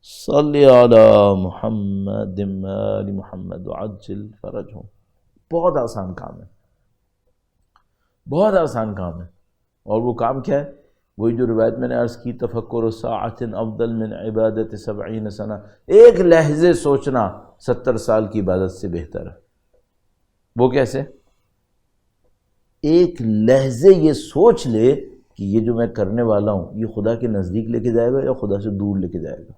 صلی علی محمد آل محمد وعجل فرجہم۔ بہت آسان کام ہے، بہت آسان کام ہے۔ اور وہ کام کیا ہے؟ وہی جو روایت میں نے عرض کی، تفکر ساعۃ افضل من عبادت 70 سنہ، ایک لحظے سوچنا 70 سال کی عبادت سے بہتر ہے۔ وہ کیسے؟ ایک لحظے یہ سوچ لے کہ یہ جو میں کرنے والا ہوں یہ خدا کے نزدیک لے کے جائے گا یا خدا سے دور لے کے جائے گا۔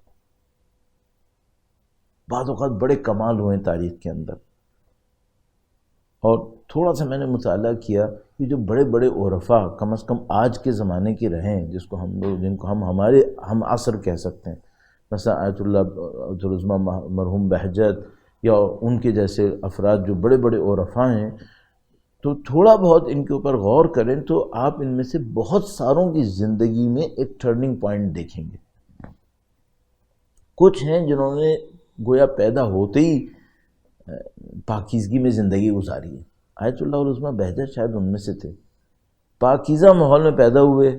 بعض اوقات بڑے کمال ہوئے ہیں تاریخ کے اندر، اور تھوڑا سا میں نے مطالعہ کیا کہ جو بڑے بڑے عرفاء کم از کم آج کے زمانے کے رہے ہیں، جس کو ہم لوگ، جن کو ہم عصر کہہ سکتے ہیں، مثلا آیت اللہ عبدالعظمہ مرحوم بہجت، یا ان کے جیسے افراد جو بڑے بڑے عرفاء ہیں، تو تھوڑا بہت ان کے اوپر غور کریں تو آپ ان میں سے بہت ساروں کی زندگی میں ایک ٹرننگ پوائنٹ دیکھیں گے۔ کچھ ہیں جنہوں نے گویا پیدا ہوتے ہی پاکیزگی میں زندگی گزاری ہے۔ آیت اللہ عظمہ بہجت شاید ان میں سے تھے، پاکیزہ ماحول میں پیدا ہوئے،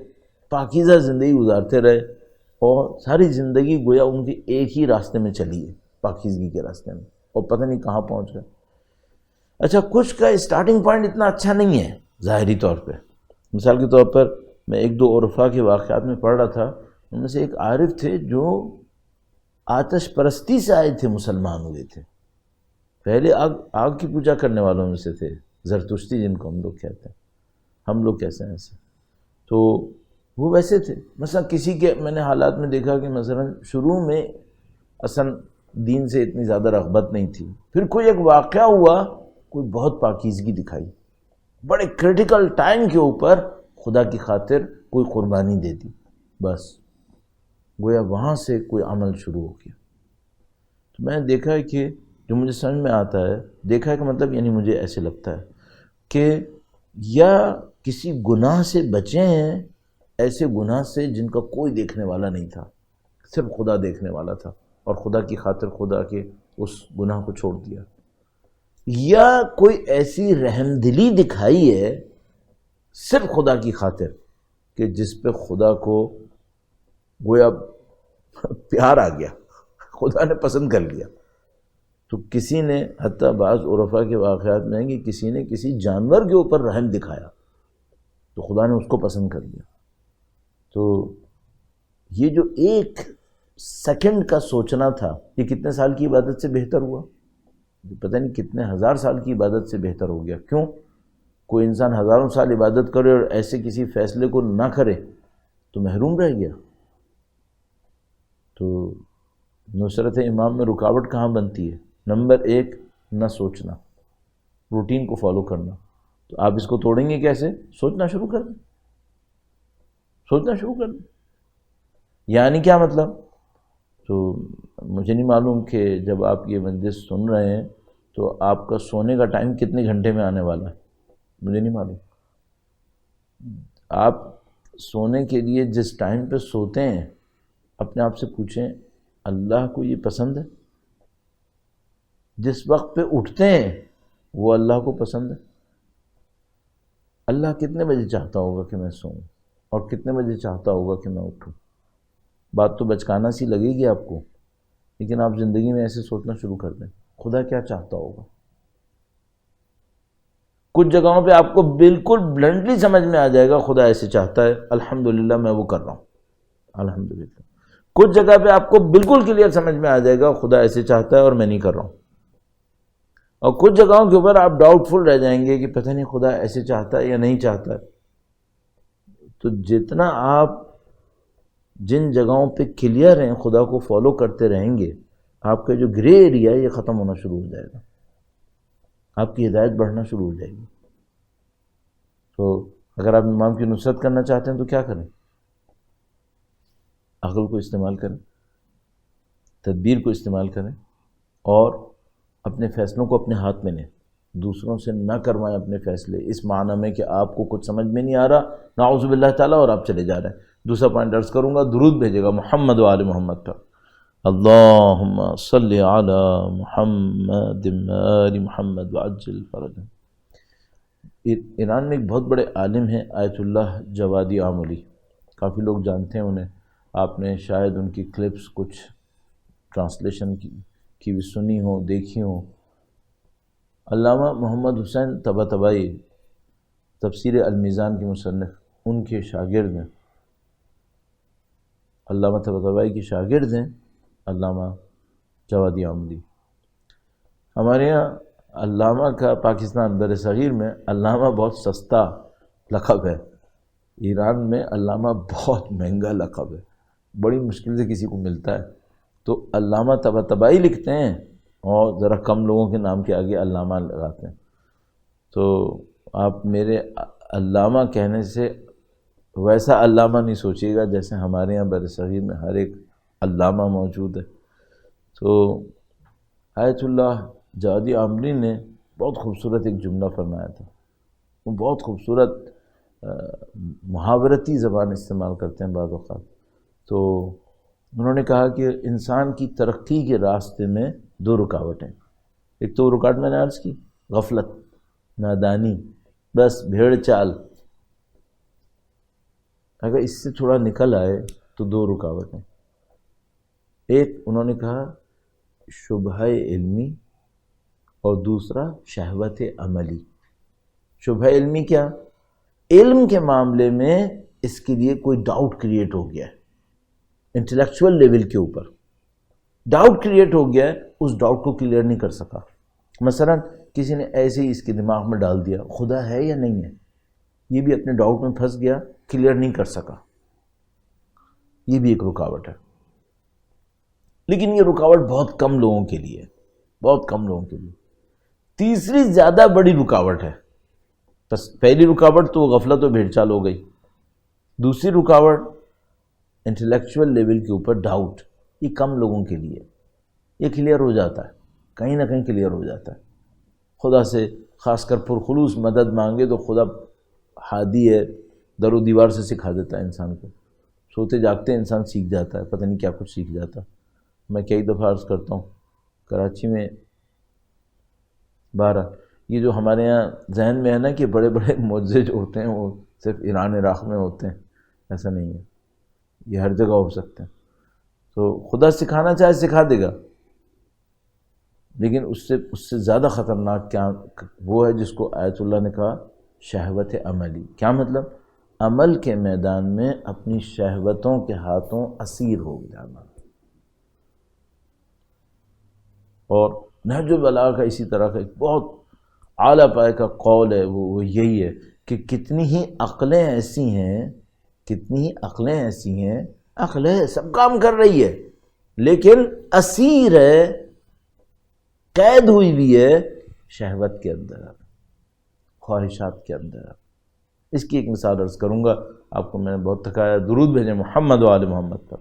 پاکیزہ زندگی گزارتے رہے، اور ساری زندگی گویا ان کی ایک ہی راستے میں چلی ہے، پاکیزگی کے راستے میں، اور پتہ نہیں کہاں پہنچ گئے۔ اچھا، کچھ کا اسٹارٹنگ پوائنٹ اتنا اچھا نہیں ہے ظاہری طور پہ۔ مثال کے طور پر میں ایک دو عرفاء کے واقعات میں پڑھ رہا تھا، ان میں سے ایک عارف تھے جو آتش پرستی سے آئے تھے، مسلمان ہوئے تھے، پہلے آگ کی پوجا کرنے والوں میں سے تھے، زرتشتی جن کو ہم لوگ کہتے ہیں، ہم لوگ کیسے ہیں ایسے، تو وہ ویسے تھے۔ مثلا کسی کے میں نے حالات میں دیکھا کہ مثلا شروع میں اصلا دین سے اتنی زیادہ رغبت نہیں تھی، پھر کوئی ایک واقعہ ہوا، کوئی بہت پاکیزگی دکھائی، بڑے کریٹیکل ٹائم کے اوپر خدا کی خاطر کوئی قربانی دے دی، بس گویا وہاں سے کوئی عمل شروع ہو گیا۔ تو میں نے دیکھا ہے کہ جو مجھے سمجھ میں آتا ہے، دیکھا ہے کہ مطلب یعنی مجھے ایسے لگتا ہے کہ یا کسی گناہ سے بچے ہیں، ایسے گناہ سے جن کا کوئی دیکھنے والا نہیں تھا، صرف خدا دیکھنے والا تھا، اور خدا کی خاطر خدا کے اس گناہ کو چھوڑ دیا، یا کوئی ایسی رحم دلی دکھائی ہے صرف خدا کی خاطر کہ جس پہ خدا کو گویا پیار آ گیا، خدا نے پسند کر لیا. تو کسی نے حتیٰ بعض عرفاء کے واقعات میں ہے کہ کسی نے کسی جانور کے اوپر رحم دکھایا تو خدا نے اس کو پسند کر لیا. تو یہ جو ایک سیکنڈ کا سوچنا تھا، یہ کتنے سال کی عبادت سے بہتر ہوا؟ پتہ نہیں کتنے ہزار سال کی عبادت سے بہتر ہو گیا. کیوں؟ کوئی انسان ہزاروں سال عبادت کرے اور ایسے کسی فیصلے کو نہ کرے تو محروم رہ گیا. تو نصرت امام میں رکاوٹ کہاں بنتی ہے؟ نمبر 1، نہ سوچنا، روٹین کو فالو کرنا. تو آپ اس کو توڑیں گے کیسے؟ سوچنا شروع کر دیں، سوچنا شروع کر دیں. یعنی کیا مطلب؟ تو مجھے نہیں معلوم کہ جب آپ یہ مجلس سن رہے ہیں تو آپ کا سونے کا ٹائم کتنے گھنٹے میں آنے والا ہے، مجھے نہیں معلوم. آپ سونے کے لیے جس ٹائم پہ سوتے ہیں اپنے آپ سے پوچھیں اللہ کو یہ پسند ہے؟ جس وقت پہ اٹھتے ہیں وہ اللہ کو پسند ہے؟ اللہ کتنے بجے چاہتا ہوگا کہ میں سوؤں اور کتنے بجے چاہتا ہوگا کہ میں اٹھوں؟ بات تو بچکانا سی لگے گی آپ کو، لیکن آپ زندگی میں ایسے سوچنا شروع کر دیں خدا کیا چاہتا ہوگا. کچھ جگہوں پہ آپ کو بالکل بلنٹلی سمجھ میں آ جائے گا خدا ایسے چاہتا ہے، الحمدللہ میں وہ کر رہا ہوں، الحمدللہ. کچھ جگہ پہ آپ کو بالکل کلیئر سمجھ میں آ جائے گا خدا ایسے چاہتا ہے اور میں نہیں کر رہا ہوں. اور کچھ جگہوں کے اوپر آپ ڈاؤٹ فل رہ جائیں گے کہ پتہ نہیں خدا ایسے چاہتا ہے یا نہیں چاہتا ہے. تو جتنا آپ جن جگہوں پہ کلیئر ہیں خدا کو فالو کرتے رہیں گے، آپ کا جو گرے ایریا ہے یہ ختم ہونا شروع ہو جائے گا، آپ کی ہدایت بڑھنا شروع ہو جائے گی. تو اگر آپ امام کی نصرت کرنا چاہتے ہیں تو کیا کریں؟ عقل کو استعمال کریں، تدبیر کو استعمال کریں، اور اپنے فیصلوں کو اپنے ہاتھ میں لیں. دوسروں سے نہ کروائیں اپنے فیصلے اس معنی میں کہ آپ کو کچھ سمجھ میں نہیں آ رہا نعوذ باللہ تعالیٰ اور آپ چلے جا رہے ہیں. دوسرا پوائنٹ عرض کروں گا، درود بھیجے گا محمد و آل محمد پر، اللہم صلی علی محمد آل محمد وعجل فرجہ. ایران میں ایک بہت بڑے عالم ہیں آیت اللہ جوادی آملی، کافی لوگ جانتے ہیں انہیں، آپ نے شاید ان کی کلپس کچھ ٹرانسلیشن کی بھی سنی ہو، دیکھی ہو. علامہ محمد حسین طباطبائی تفسیر المیزان کے مصنف، ان کے شاگرد ہیں، علامہ طباطبائی کے شاگرد ہیں علامہ جوادی آملی. ہمارے یہاں علامہ کا پاکستان بر صغیر میں علامہ بہت سستا لقب ہے، ایران میں علامہ بہت مہنگا لقب ہے، بڑی مشکل سے کسی کو ملتا ہے. تو علامہ طباطبائی لکھتے ہیں اور ذرا کم لوگوں کے نام کے آگے علامہ لگاتے ہیں. تو آپ میرے علامہ کہنے سے ویسا علامہ نہیں سوچیے گا جیسے ہمارے یہاں بر صغیر میں ہر ایک علامہ موجود ہے. تو آیت اللہ جوادی آملی نے بہت خوبصورت ایک جملہ فرمایا تھا، وہ بہت خوبصورت محاورتی زبان استعمال کرتے ہیں بعض اوقات. تو انہوں نے کہا کہ انسان کی ترقی کے راستے میں 2 رکاوٹیں. ایک تو رکاوٹ میں نے عرض کی غفلت، نادانی، بس بھیڑ چال. اگر اس سے تھوڑا نکل آئے تو 2 رکاوٹیں. ایک انہوں نے کہا شبہ علمی اور دوسرا شہوت عملی. شبہ علمی کیا؟ علم کے معاملے میں اس کے لیے کوئی ڈاؤٹ کریٹ ہو گیا ہے، انٹلیکچول لیول کے اوپر ڈاؤٹ کریٹ ہو گیا ہے، اس ڈاؤٹ کو کلیئر نہیں کر سکا. مثلا کسی نے ایسے ہی اس کے دماغ میں ڈال دیا خدا ہے یا نہیں ہے، یہ بھی اپنے ڈاؤٹ میں پھنس گیا، کلیئر نہیں کر سکا. یہ بھی ایک رکاوٹ ہے، لیکن یہ رکاوٹ بہت کم لوگوں کے لیے، بہت کم لوگوں کے لیے. تیسری زیادہ بڑی رکاوٹ ہے. پہلی رکاوٹ تو غفلت و بھیڑ چال ہو گئی، دوسری رکاوٹ انٹلیکچول لیول کے اوپر ڈاؤٹ. یہ کم لوگوں کے لیے، یہ کلیئر ہو جاتا ہے، کہیں نہ کہیں کلیئر ہو جاتا ہے. خدا سے خاص کر پرخلوص مدد مانگے تو خدا ہادی ہے، در و دیوار سے سکھا دیتا ہے انسان کو. سوتے جاگتے انسان سیکھ جاتا ہے، پتہ نہیں کیا کچھ سیکھ جاتا. میں کئی دفعہ عرض کرتا ہوں کراچی میں، یہ جو ہمارے یہاں ذہن میں ہے نا کہ بڑے بڑے معجزے جو ہوتے ہیں وہ صرف ایران عراق میں ہوتے ہیں، ایسا نہیں ہے، یہ ہر جگہ ہو سکتے ہیں. تو خدا سکھانا چاہے سکھا دے گا، لیکن اس سے زیادہ خطرناک کیا وہ ہے جس کو آیت اللہ نے کہا شہوت عملی. کیا مطلب؟ عمل کے میدان میں اپنی شہوتوں کے ہاتھوں اسیر ہو جانا. اور نہج البلاغہ کا اسی طرح کا ایک بہت اعلیٰ پائے کا قول ہے، وہ یہی ہے کہ کتنی ہی عقلیں ایسی ہیں، عقل ہے، سب کام کر رہی ہے، لیکن اسیر ہے، قید ہوئی بھی ہے شہوت کے اندر، خواہشات کے اندر. اس کی ایک مثال عرض کروں گا آپ کو. میں نے بہت تھکایا. درود بھیجیں محمد و آل محمد پر.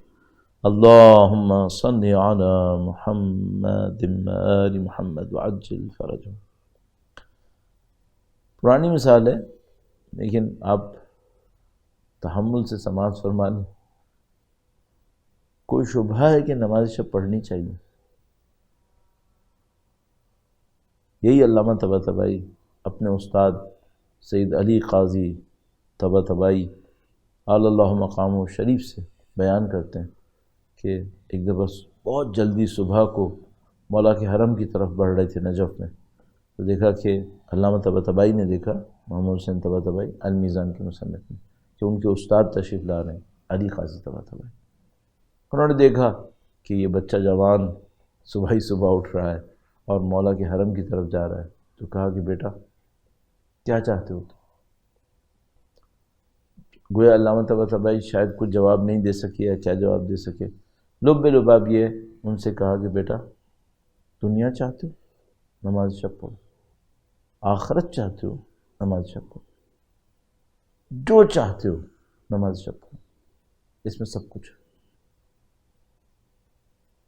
اللہم صلی علی محمد و آل محمد وعجل فرجہم. پرانی مثال ہے لیکن آپ تحمل سے سماعت فرما لیں. کوئی شبہ ہے کہ نماز شب پڑھنی چاہیے؟ یہی علامہ طباطبائی اپنے استاد سید علی قاضی طباطبائی اعلی اللہ مقامہ شریف سے بیان کرتے ہیں کہ ایک دفعہ بہت جلدی صبح کو مولا کے حرم کی طرف بڑھ رہے تھے نجف میں، تو دیکھا کہ علامہ طباطبائی نے دیکھا، محمد حسین طباطبائی المیزان کے مصنف میں، کہ ان کے استاد تشریف لا رہے ہیں علی قاضی طباطبائی. انہوں نے دیکھا کہ یہ بچہ جوان صبح ہی صبح اٹھ رہا ہے اور مولا کے حرم کی طرف جا رہا ہے، تو کہا کہ بیٹا کیا چاہتے ہو؟ گویا علامہ طباطبائی شاید کچھ جواب نہیں دے سکے یا کیا جواب دے سکے. لب لباب یہ ان سے کہا کہ بیٹا دنیا چاہتے ہو؟ نماز شب پڑھو. آخرت چاہتے ہو؟ نماز شب پڑھو. جو چاہتے ہو نماز شب پڑھو. اس میں سب کچھ ہے،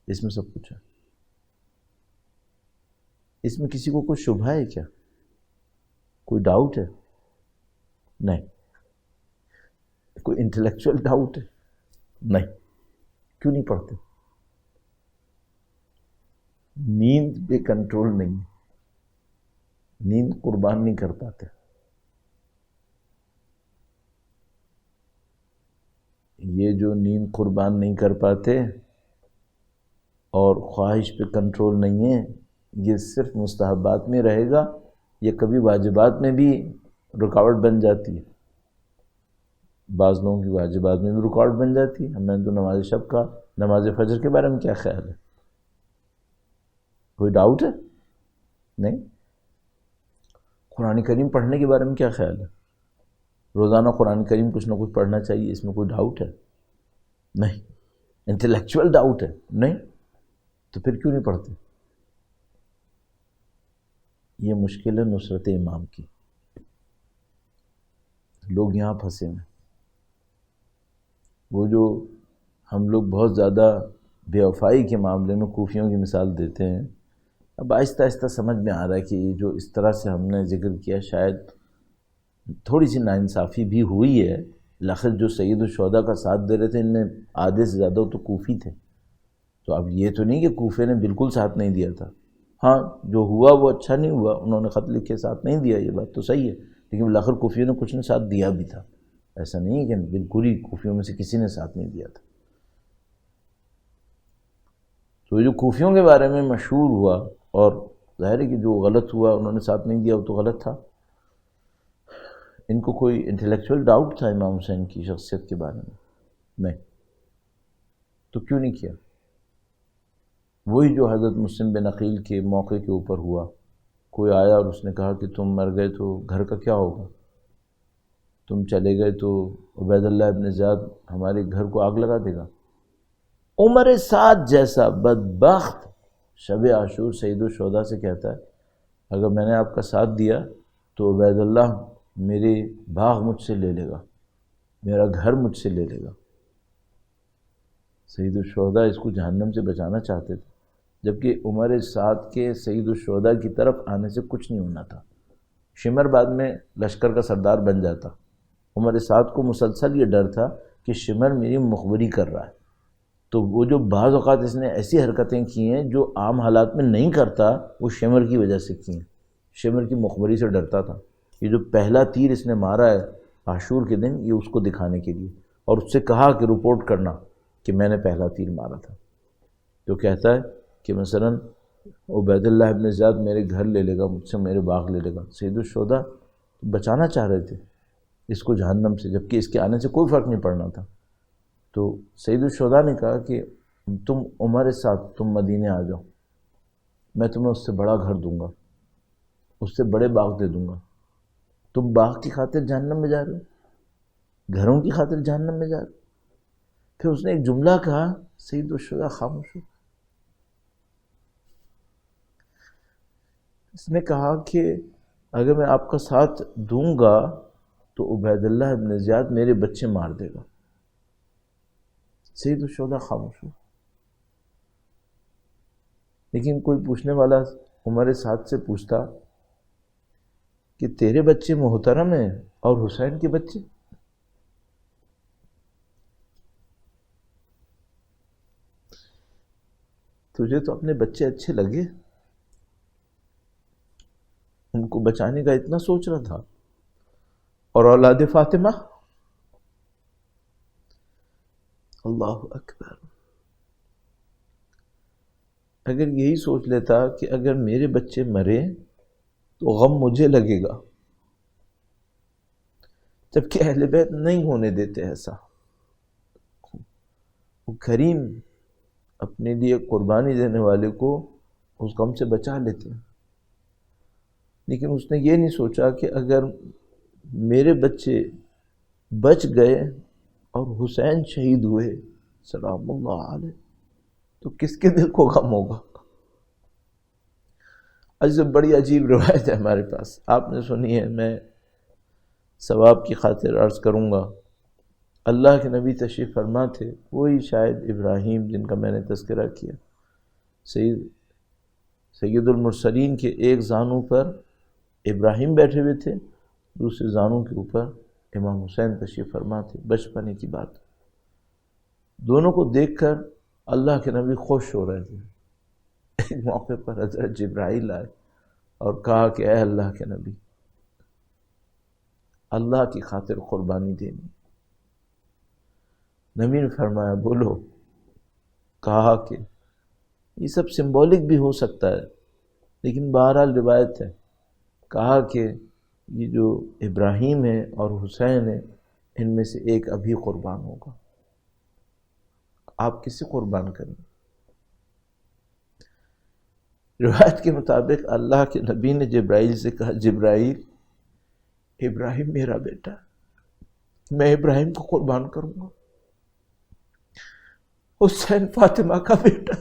اس میں سب کچھ ہے. اس میں کسی کو کوئی شبہ ہے کیا؟ کوئی ڈاؤٹ ہے؟ نہیں. کوئی انٹلیکچوئل ڈاؤٹ ہے؟ نہیں. کیوں نہیں پڑھتے؟ نیند پہ کنٹرول نہیں ہے، نیند قربان نہیں کر پاتے. یہ جو نیند قربان نہیں کر پاتے اور خواہش پہ کنٹرول نہیں ہے، یہ صرف مستحبات میں رہے گا، یہ کبھی واجبات میں بھی رکاوٹ بن جاتی ہے. بعض لوگوں کی واجبات میں بھی رکاوٹ بن جاتی ہے. میں نے تو نماز شب کا، نماز فجر کے بارے میں کیا خیال ہے؟ کوئی ڈاؤٹ ہے؟ نہیں. قرآن کریم پڑھنے کے بارے میں کیا خیال ہے؟ روزانہ قرآن کریم کچھ نہ کچھ پڑھنا چاہیے، اس میں کوئی ڈاؤٹ ہے؟ نہیں. انٹلیکچوئل ڈاؤٹ ہے؟ نہیں. تو پھر کیوں نہیں پڑھتے؟ یہ مشکل ہے نصرت امام کی. لوگ یہاں پھنسے ہیں. وہ جو ہم لوگ بہت زیادہ بے وفائی کے معاملے میں کوفیوں کی مثال دیتے ہیں، اب آہستہ آہستہ سمجھ میں آ رہا ہے کہ یہ جو اس طرح سے ہم نے ذکر کیا شاید تھوڑی سی ناانصافی بھی ہوئی ہے. آخر جو سید الشہداء کا ساتھ دے رہے تھے ان میں آدھے سے زیادہ تو کوفی تھے. تو اب یہ تو نہیں کہ کوفے نے بالکل ساتھ نہیں دیا تھا. ہاں جو ہوا وہ اچھا نہیں ہوا، انہوں نے خط لکھے ساتھ نہیں دیا، یہ بات تو صحیح ہے، لیکن بالآخر کوفیوں نے کچھ نے ساتھ دیا بھی تھا. ایسا نہیں ہے کہ بالکل ہی کوفیوں میں سے کسی نے ساتھ نہیں دیا تھا. تو جو کوفیوں کے بارے میں مشہور ہوا، اور ظاہر ہے کہ جو غلط ہوا انہوں نے ساتھ نہیں دیا وہ تو غلط تھا. ان کو کوئی انٹلیکچوئل ڈاؤٹ تھا امام حسین کی شخصیت کے بارے میں؟ نہیں. تو کیوں نہیں کیا؟ وہی جو حضرت مسلم بن عقیل کے موقع کے اوپر ہوا. کوئی آیا اور اس نے کہا کہ تم مر گئے تو گھر کا کیا ہوگا؟ تم چلے گئے تو عبید اللہ ابن زیاد ہمارے گھر کو آگ لگا دے گا. عمر سعد جیسا بدبخت شب عاشور سید الشہداء سے کہتا ہے اگر میں نے آپ کا ساتھ دیا تو عبید اللہ میرے باغ مجھ سے لے لے گا، میرا گھر مجھ سے لے لے گا. سید الشہداء اس کو جہنم سے بچانا چاہتے تھے، جبکہ عمر سعد کے سید الشہداء کی طرف آنے سے کچھ نہیں ہونا تھا. شمر بعد میں لشکر کا سردار بن جاتا. عمر سعد کو مسلسل یہ ڈر تھا کہ شمر میری مخبری کر رہا ہے. تو وہ جو بعض اوقات اس نے ایسی حرکتیں کی ہیں جو عام حالات میں نہیں کرتا، وہ شمر کی وجہ سے کی ہیں. شمر کی مخبری سے ڈرتا تھا. یہ جو پہلا تیر اس نے مارا ہے عاشور کے دن، یہ اس کو دکھانے کے لیے. اور اس سے کہا کہ رپورٹ کرنا کہ میں نے پہلا تیر مارا تھا. تو کہتا ہے کہ مثلاً عبید اللہ ابن زیاد میرے گھر لے لے گا مجھ سے، میرے باغ لے لے گا. سید الشہداء بچانا چاہ رہے تھے اس کو جہنم سے، جبکہ اس کے آنے سے کوئی فرق نہیں پڑنا تھا. تو سید الشہداء نے کہا کہ تم عمر ساتھ تم مدینے آ جاؤ، میں تمہیں اس سے بڑا گھر دوں گا، اس سے بڑے باغ دے دوں گا. تم باغ کی خاطر جہنم میں جا رہے ہو، گھروں کی خاطر جہنم میں جا رہے ہو. پھر اس نے ایک جملہ کہا، سید الشہداء خاموش ہو. اس نے کہا کہ اگر میں آپ کا ساتھ دوں گا تو عبید اللہ ابن زیاد میرے بچے مار دے گا. سید الشہداء خاموش ہو. لیکن کوئی پوچھنے والا عمر سعد سے پوچھتا کہ تیرے بچے محترم ہیں اور حسین کے بچے؟ تجھے تو اپنے بچے اچھے لگے، ان کو بچانے کا اتنا سوچ رہا تھا، اور اولاد فاطمہ؟ اللہ اکبر. اگر یہی سوچ لیتا کہ اگر میرے بچے مرے تو غم مجھے لگے گا، جبکہ اہل بیت نہیں ہونے دیتے ایسا. وہ کریم اپنے لیے قربانی دینے والے کو اس غم سے بچا لیتے ہیں. لیکن اس نے یہ نہیں سوچا کہ اگر میرے بچے بچ گئے اور حسین شہید ہوئے سلام اللہ علیہ تو کس کے دل کو غم ہوگا. آج بڑی عجیب روایت ہے ہمارے پاس، آپ نے سنی ہے، میں ثواب کی خاطر عرض کروں گا. اللہ کے نبی تشریف فرما تھے، وہی شاید ابراہیم جن کا میں نے تذکرہ کیا، سید المرسلین کے ایک زانو پر ابراہیم بیٹھے ہوئے تھے، دوسرے زانو کے اوپر امام حسین تشریف فرما تھے. بچپنے کی بات، دونوں کو دیکھ کر اللہ کے نبی خوش ہو رہے تھے. ایک موقع پر حضرت جبرائیل آئے اور کہا کہ اے اللہ کے نبی، اللہ کی خاطر قربانی دینی. نبی نے فرمایا بولو. کہا کہ یہ سب سمبولک بھی ہو سکتا ہے، لیکن بہرحال روایت ہے. کہا کہ یہ جو ابراہیم ہے اور حسین ہے، ان میں سے ایک ابھی قربان ہوگا، آپ کسے قربان کریں؟ روایت کے مطابق اللہ کے نبی نے جبرائیل سے کہا جبرائیل، ابراہیم میرا بیٹا ہے، میں ابراہیم کو قربان کروں گا. حسین فاطمہ کا بیٹا،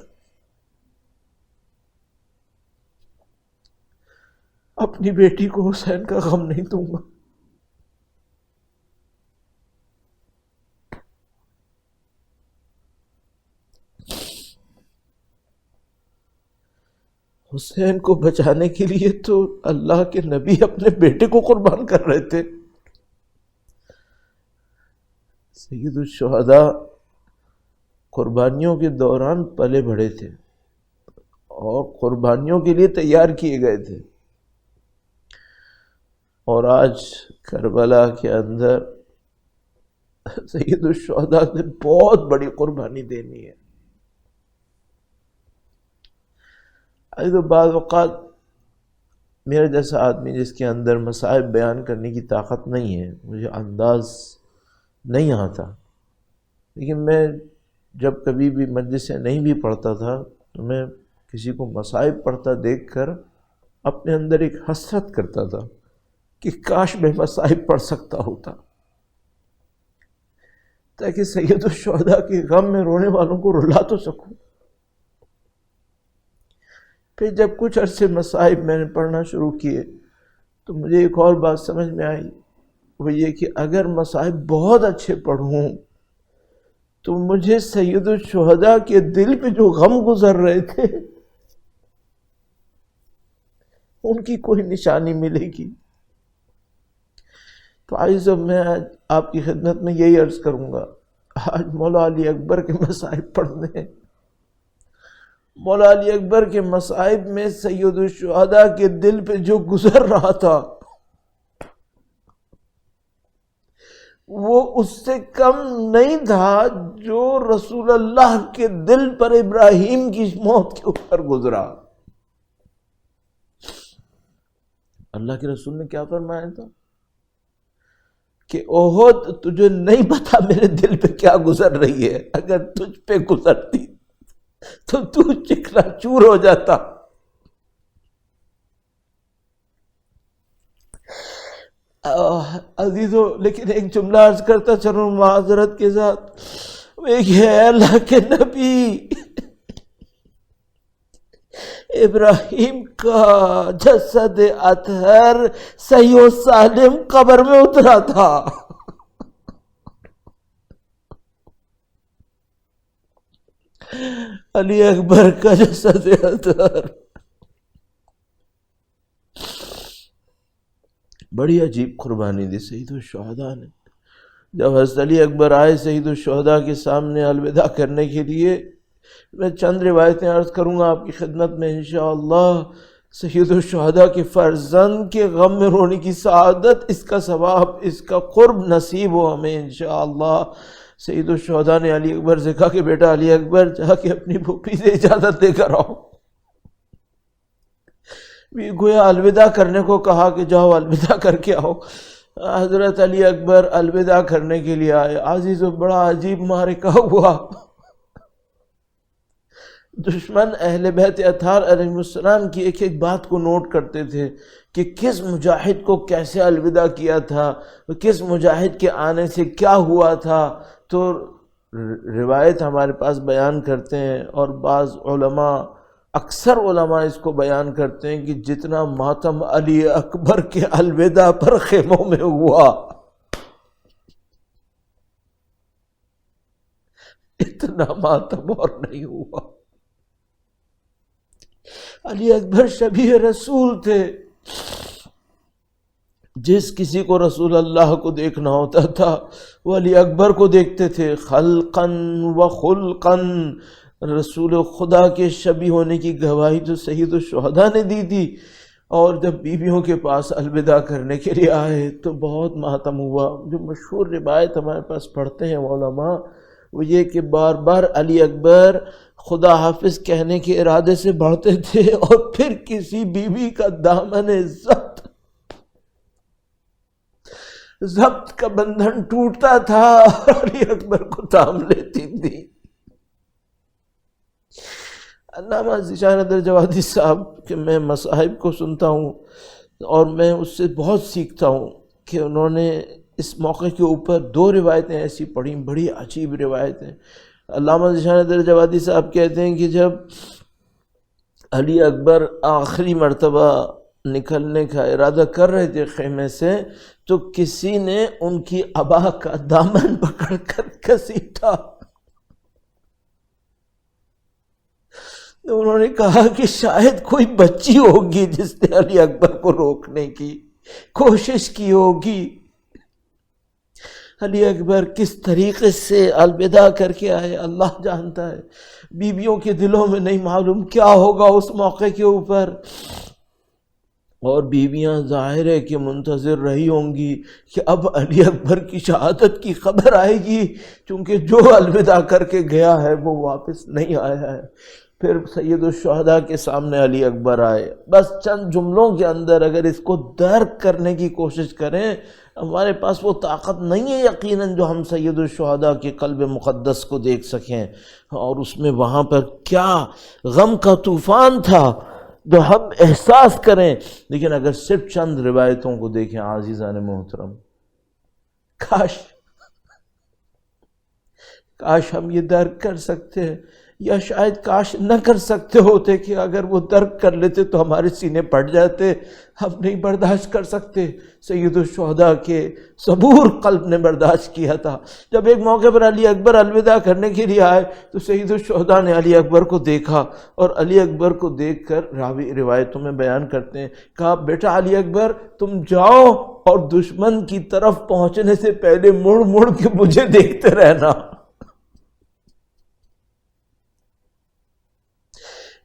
اپنی بیٹی کو حسین کا غم نہیں دوں گا. حسین کو بچانے کے لیے تو اللہ کے نبی اپنے بیٹے کو قربان کر رہے تھے. سید الشہداء قربانیوں کے دوران پلے بڑھے تھے اور قربانیوں کے لیے تیار کیے گئے تھے. اور آج کربلا کے اندر سید الشہداء نے بہت بڑی قربانی دینی ہے. تو بعض اوقات میرا جیسا آدمی جس کے اندر مصائب بیان کرنے کی طاقت نہیں ہے، مجھے انداز نہیں آتا، لیکن میں جب کبھی بھی مجلس سے نہیں بھی پڑھتا تھا تو میں کسی کو مصائب پڑھتا دیکھ کر اپنے اندر ایک حسرت کرتا تھا کہ کاش میں مصائب پڑھ سکتا ہوتا، تاکہ سید الشہداء کے غم میں رونے والوں کو رلا تو سکوں. پھر جب کچھ عرصے مصائب میں نے پڑھنا شروع کیے تو مجھے ایک اور بات سمجھ میں آئی، وہ یہ کہ اگر مصائب بہت اچھے پڑھوں تو مجھے سید الشہداء کے دل پہ جو غم گزر رہے تھے ان کی کوئی نشانی ملے گی. تو آج میں آپ کی خدمت میں یہی عرض کروں گا، آج مولا علی اکبر کے مصائب پڑھنے ہیں. مولا علی اکبر کے مصائب میں سید الشہداء کے دل پہ جو گزر رہا تھا وہ اس سے کم نہیں تھا جو رسول اللہ کے دل پر ابراہیم کی موت کے اوپر گزرا۔ اللہ کے رسول نے کیا فرمایا تھا کہ احد تجھے نہیں پتا میرے دل پہ کیا گزر رہی ہے، اگر تجھ پہ گزرتی تو تو چکنا چور ہو جاتا۔ عزیزو، لیکن ایک جملہ عرض کرتا چلوں معذرت کے ساتھ، ایک ہے اللہ کے نبی ابراہیم کا جسد اطہر صحیح و سالم قبر میں اترا تھا۔ علی اکبر کا جسد اطہر بڑی عجیب قربانی دی سید الشہداء نے۔ جب حضرت علی اکبر آئے سید الشہداء کے سامنے الوداع کرنے کے لیے، میں چند روایتیں عرض کروں گا آپ کی خدمت میں انشاءاللہ۔ سید الشہداء کے فرزند کے غم میں رونے کی سعادت، اس کا ثواب، اس کا قرب نصیب ہو ہمیں انشاءاللہ۔ سید الشہداء نے علی اکبر سے کہا کہ بیٹا علی اکبر، جا کے اپنی پھوپھی سے اجازت لے کر آؤ۔ گویا الوداع کرنے کو کہا کہ جاؤ الوداع کر کے آؤ۔ حضرت علی اکبر الوداع کرنے کے لیے آئے۔ عزیزو، بڑا عجیب معرکہ ہوا۔ دشمن اہل بیت اطہار علیہ السلام کی ایک ایک بات کو نوٹ کرتے تھے کہ کس مجاہد کو کیسے الوداع کیا تھا، کس مجاہد کے آنے سے کیا ہوا تھا۔ تو روایت ہمارے پاس بیان کرتے ہیں، اور بعض علماء، اکثر علماء اس کو بیان کرتے ہیں کہ جتنا ماتم علی اکبر کے الوداع پر خیموں میں ہوا، اتنا ماتم اور نہیں ہوا۔ علی اکبر شبیہ رسول تھے، جس کسی کو رسول اللہ کو دیکھنا ہوتا تھا وہ علی اکبر کو دیکھتے تھے۔ خلقاً و خلقاً رسول خدا کے شبیہ ہونے کی گواہی تو سید الشہداء نے دی تھی۔ اور جب بیویوں کے پاس الوداع کرنے کے لیے آئے تو بہت ماتم ہوا۔ جو مشہور روایت ہمارے پاس پڑھتے ہیں علماء، وہ یہ کہ بار بار علی اکبر خدا حافظ کہنے کے ارادے سے بڑھتے تھے، اور پھر کسی بیوی کا دامن ضبط کا بندھن ٹوٹتا تھا اور علی اکبر کو تھام لیتی تھی۔ علامہ ذیشان درجوادی صاحب کہ میں مصاحب کو سنتا ہوں اور میں اس سے بہت سیکھتا ہوں، کہ انہوں نے اس موقع کے اوپر دو روایتیں ایسی پڑھیں، بڑی عجیب روایتیں۔ علامہ ذیشان درجوادی صاحب کہتے ہیں کہ جب علی اکبر آخری مرتبہ نکلنے کا ارادہ کر رہے تھے خیمے سے، تو کسی نے ان کی عبا کا دامن پکڑ کر گھسیٹا۔ انہوں نے کہا کہ شاید کوئی بچی ہوگی جس نے علی اکبر کو روکنے کی کوشش کی ہوگی۔ علی اکبر کس طریقے سے الوداع کر کے آئے اللہ جانتا ہے۔ بیویوں کے دلوں میں نہیں معلوم کیا ہوگا اس موقع کے اوپر، اور بیویاں ظاہر ہے کہ منتظر رہی ہوں گی کہ اب علی اکبر کی شہادت کی خبر آئے گی، چونکہ جو الوداع کر کے گیا ہے وہ واپس نہیں آیا ہے۔ پھر سید الشہداء کے سامنے علی اکبر آئے۔ بس چند جملوں کے اندر اگر اس کو درک کرنے کی کوشش کریں، ہمارے پاس وہ طاقت نہیں ہے یقیناً جو ہم سید الشہداء کے قلب مقدس کو دیکھ سکیں، اور اس میں وہاں پر کیا غم کا طوفان تھا جو ہم احساس کریں۔ لیکن اگر صرف چند روایتوں کو دیکھیں عزیزان محترم، کاش ہم یہ درک کر سکتے ہیں، یا شاید کاش نہ کر سکتے ہوتے، کہ اگر وہ درک کر لیتے تو ہمارے سینے پھٹ جاتے۔ ہم نہیں برداشت کر سکتے۔ سید الشہداء کے صبور قلب نے برداشت کیا تھا۔ جب ایک موقع پر علی اکبر الوداع کرنے کے لیے آئے تو سید الشہداء نے علی اکبر کو دیکھا، اور علی اکبر کو دیکھ کر راوی روایتوں میں بیان کرتے ہیں، کہا بیٹا علی اکبر تم جاؤ اور دشمن کی طرف پہنچنے سے پہلے مڑ مڑ کے مجھے دیکھتے رہنا۔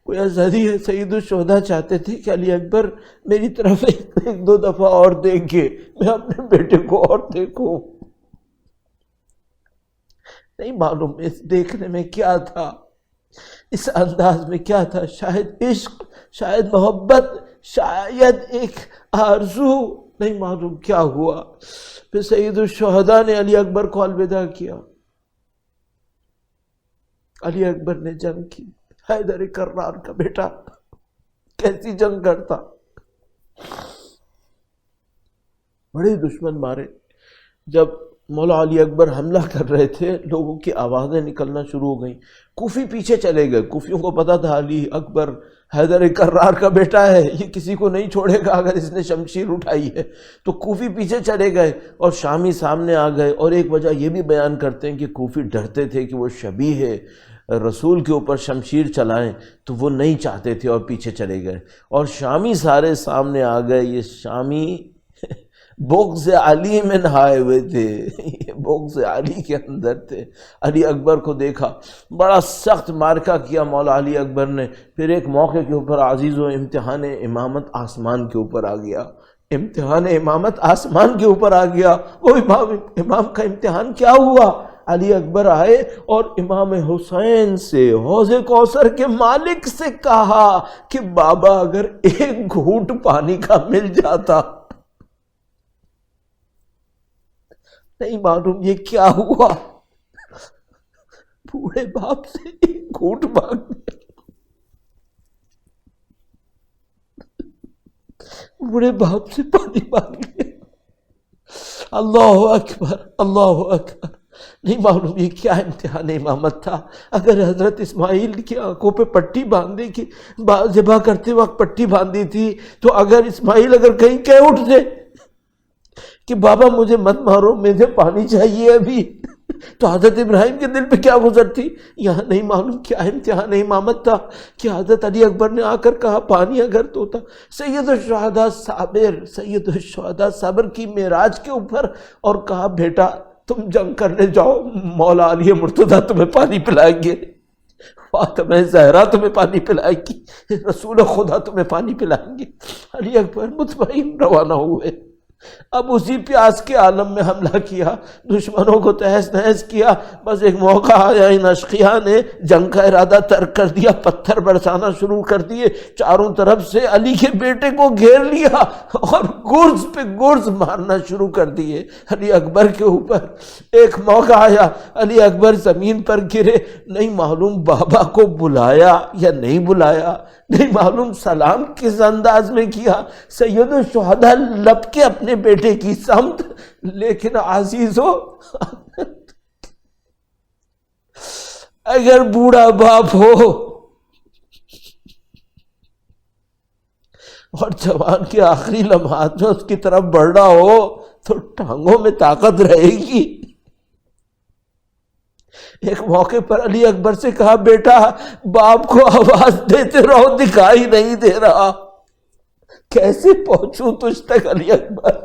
کوئی ازہری ہے سید الشہداء چاہتے تھے کہ علی اکبر میری طرف ایک دو دفعہ اور دیکھے، میں اپنے بیٹے کو اور دیکھوں۔ نہیں معلوم اس دیکھنے میں کیا تھا، اس انداز میں کیا تھا، شاید عشق، شاید محبت، شاید ایک آرزو، نہیں معلوم کیا ہوا۔ پھر سید الشہداء نے علی اکبر کو الوداع کیا۔ علی اکبر نے جنگ کی، حیدر کرار کا بیٹا کیسی جنگ کرتا، بڑے دشمن مارے۔ جب مولا علی اکبر حملہ کر رہے تھے، لوگوں کی آوازیں نکلنا شروع ہو گئیں، کوفی پیچھے چلے گئے۔ کوفیوں کو پتا تھا علی اکبر حیدر کرار کا بیٹا ہے، یہ کسی کو نہیں چھوڑے گا اگر اس نے شمشیر اٹھائی ہے، تو کوفی پیچھے چلے گئے اور شامی سامنے آ گئے۔ اور ایک وجہ یہ بھی بیان کرتے ہیں کہ کوفی ڈرتے تھے کہ وہ شبیہ رسول کے اوپر شمشیر چلائیں، تو وہ نہیں چاہتے تھے اور پیچھے چلے گئے۔ اور شامی سارے سامنے آ گئے۔ یہ شامی بغض علی میں نہائے ہوئے تھے، یہ بغض علی کے اندر تھے۔ علی اکبر کو دیکھا، بڑا سخت مارکہ کیا مولا علی اکبر نے۔ پھر ایک موقع کے اوپر عزیز و امتحان امامت آسمان کے اوپر آ گیا، امتحان امامت آسمان کے اوپر آ گیا۔ وہ امام کا امتحان کیا ہوا؟ علی اکبر آئے اور امام حسین سے، حوض کوثر کے مالک سے کہا کہ بابا اگر ایک گھونٹ پانی کا مل جاتا۔ نہیں معلوم یہ کیا ہوا، بوڑھے باپ سے ایک گھونٹ مانگ لیا، بوڑھے باپ سے پانی مانگ لیا۔ اللہ اکبر، اللہ اکبر۔ نہیں معلوم یہ کیا امتحان امامت تھا۔ اگر حضرت اسماعیل کی آنکھوں پہ پٹی باندھی کی، ذبح کرتے وقت پٹی باندھی تھی، تو اگر اسماعیل کہیں کہہ اٹھتے کہ بابا مجھے مت مارو، مجھے پانی چاہیے ابھی، تو حضرت ابراہیم کے دل پہ کیا گزرتی؟ یہاں نہیں معلوم کیا امتحان امامت تھا کہ حضرت علی اکبر نے آ کر کہا پانی اگر تو تھا۔ سید الشہداء صابر، سید الشہداء صبر کی معراج کے اوپر، اور کہا بیٹا تم جنگ کرنے جاؤ، مولا علی مرتضیٰ تمہیں پانی پلائیں گے، فاطمہ زہرا تمہیں پانی پلائے گی، رسول خدا تمہیں پانی پلائیں گے۔ علی اکبر مطمئن روانہ ہوئے۔ اب اسی پیاس کے عالم میں حملہ کیا، دشمنوں کو تہس نہس کیا۔ بس ایک موقع آیا، ان اشقیاء نے جنگ کا ارادہ ترک کر دیا، پتھر برسانا شروع کر دیے، چاروں طرف سے علی کے بیٹے کو گھیر لیا اور گرز پہ گرز مارنا شروع کر دیے علی اکبر کے اوپر۔ ایک موقع آیا، علی اکبر زمین پر گرے، نہیں معلوم بابا کو بلایا یا نہیں بلایا، نہیں معلوم سلام کس انداز میں کیا۔ سید الشہداء لپ کے اپنے بیٹے کی سمت، لیکن عزیزو اگر بوڑھا باپ ہو اور جوان کے آخری لمحات میں اس کی طرف بڑھ رہا ہو تو ٹانگوں میں طاقت رہے گی۔ ایک موقع پر علی اکبر سے کہا بیٹا باپ کو آواز دیتے رہو، دکھائی نہیں دے رہا، کیسے پہنچوں تجھ تک علی اکبر؟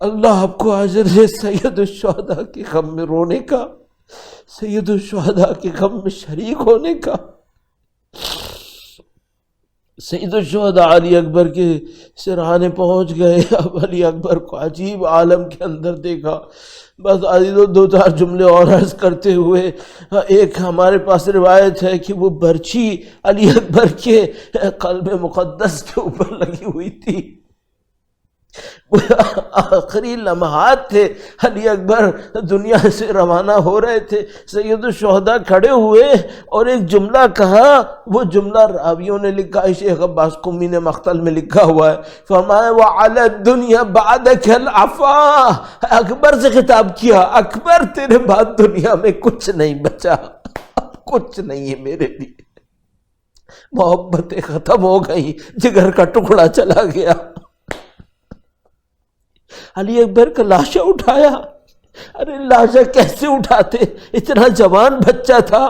اللہ آپ کو اجر دے سید الشہداء کے غم میں رونے کا، سید الشہداء کے غم میں شریک ہونے کا۔ سید الشہداء علی اکبر کے سرہانے پہنچ گئے۔ اب علی اکبر کو عجیب عالم کے اندر دیکھا۔ بس عزیزو دو چار جملے اور عرض کرتے ہوئے، ایک ہمارے پاس روایت ہے کہ وہ برچی علی اکبر کے قلب مقدس کے اوپر لگی ہوئی تھی۔ آخری لمحات تھے، علی اکبر دنیا سے روانہ ہو رہے تھے۔ سید الشہداء کھڑے ہوئے اور ایک جملہ کہا، وہ جملہ راویوں نے لکھا ہے، شیخ عباس قمی نے مقتل میں لکھا ہوا ہے، فرمایا وَعَلَى الدُّنْيَا بَعْدَكَ الْعَفَا، اکبر سے خطاب کیا، اکبر تیرے بعد دنیا میں کچھ نہیں بچا، کچھ نہیں ہے میرے لیے، محبتیں ختم ہو گئی، جگر کا ٹکڑا چلا گیا۔ علی اکبر کا لاشا اٹھایا، ارے لاشا کیسے اٹھاتے، اتنا جوان بچہ تھا،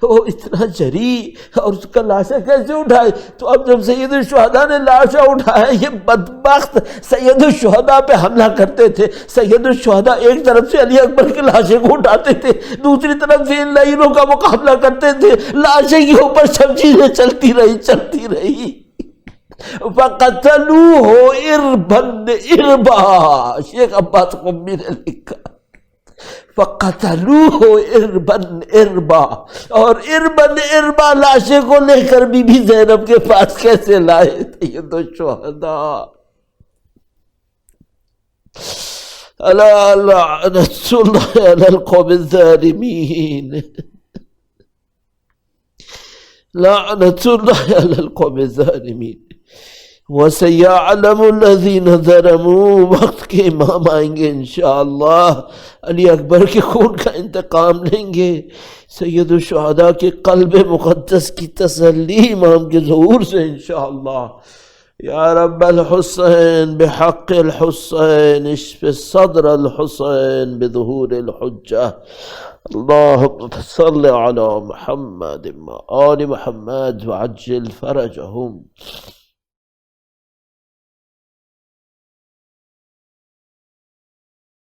وہ اتنا جری، اور اس کا لاشا کیسے اٹھائے؟ تو اب جب سید الشہداء نے لاشا اٹھایا، یہ بدبخت سید الشہداء پہ حملہ کرتے تھے۔ سید الشہداء ایک طرف سے علی اکبر کے لاشے کو اٹھاتے تھے، دوسری طرف سے ان لعینوں کا مقابلہ کرتے تھے، لاشے کے اوپر شمشیریں چلتی رہی۔ فقتلوه اربا، شیخ عباس قمی نے لکھا فقتلوه اربا، اور اربا لاشے کو لے کر بی بی زینب کے پاس کیسے لائے تھے یہ تو شہداء؟ الا لعنت اللہ علی القوم الظالمین، لعنت اللہ علی القوم الظالمین۔ وَسَيَعْلَمُ الَّذِينَ ظَلَمُوا، وقت کے امام آئیں گے انشاءاللہ، علی اکبر کے خون کا انتقام لیں گے، سید الشہداء کے قلب مقدس کی تسلی امام کے ظہور سے انشاءاللہ۔ یا رب الحسین بحق الحسین اشف صدر الحسین بظہور الحجہ، اللہم صل علی محمد وآل محمد وعجل فرجہم۔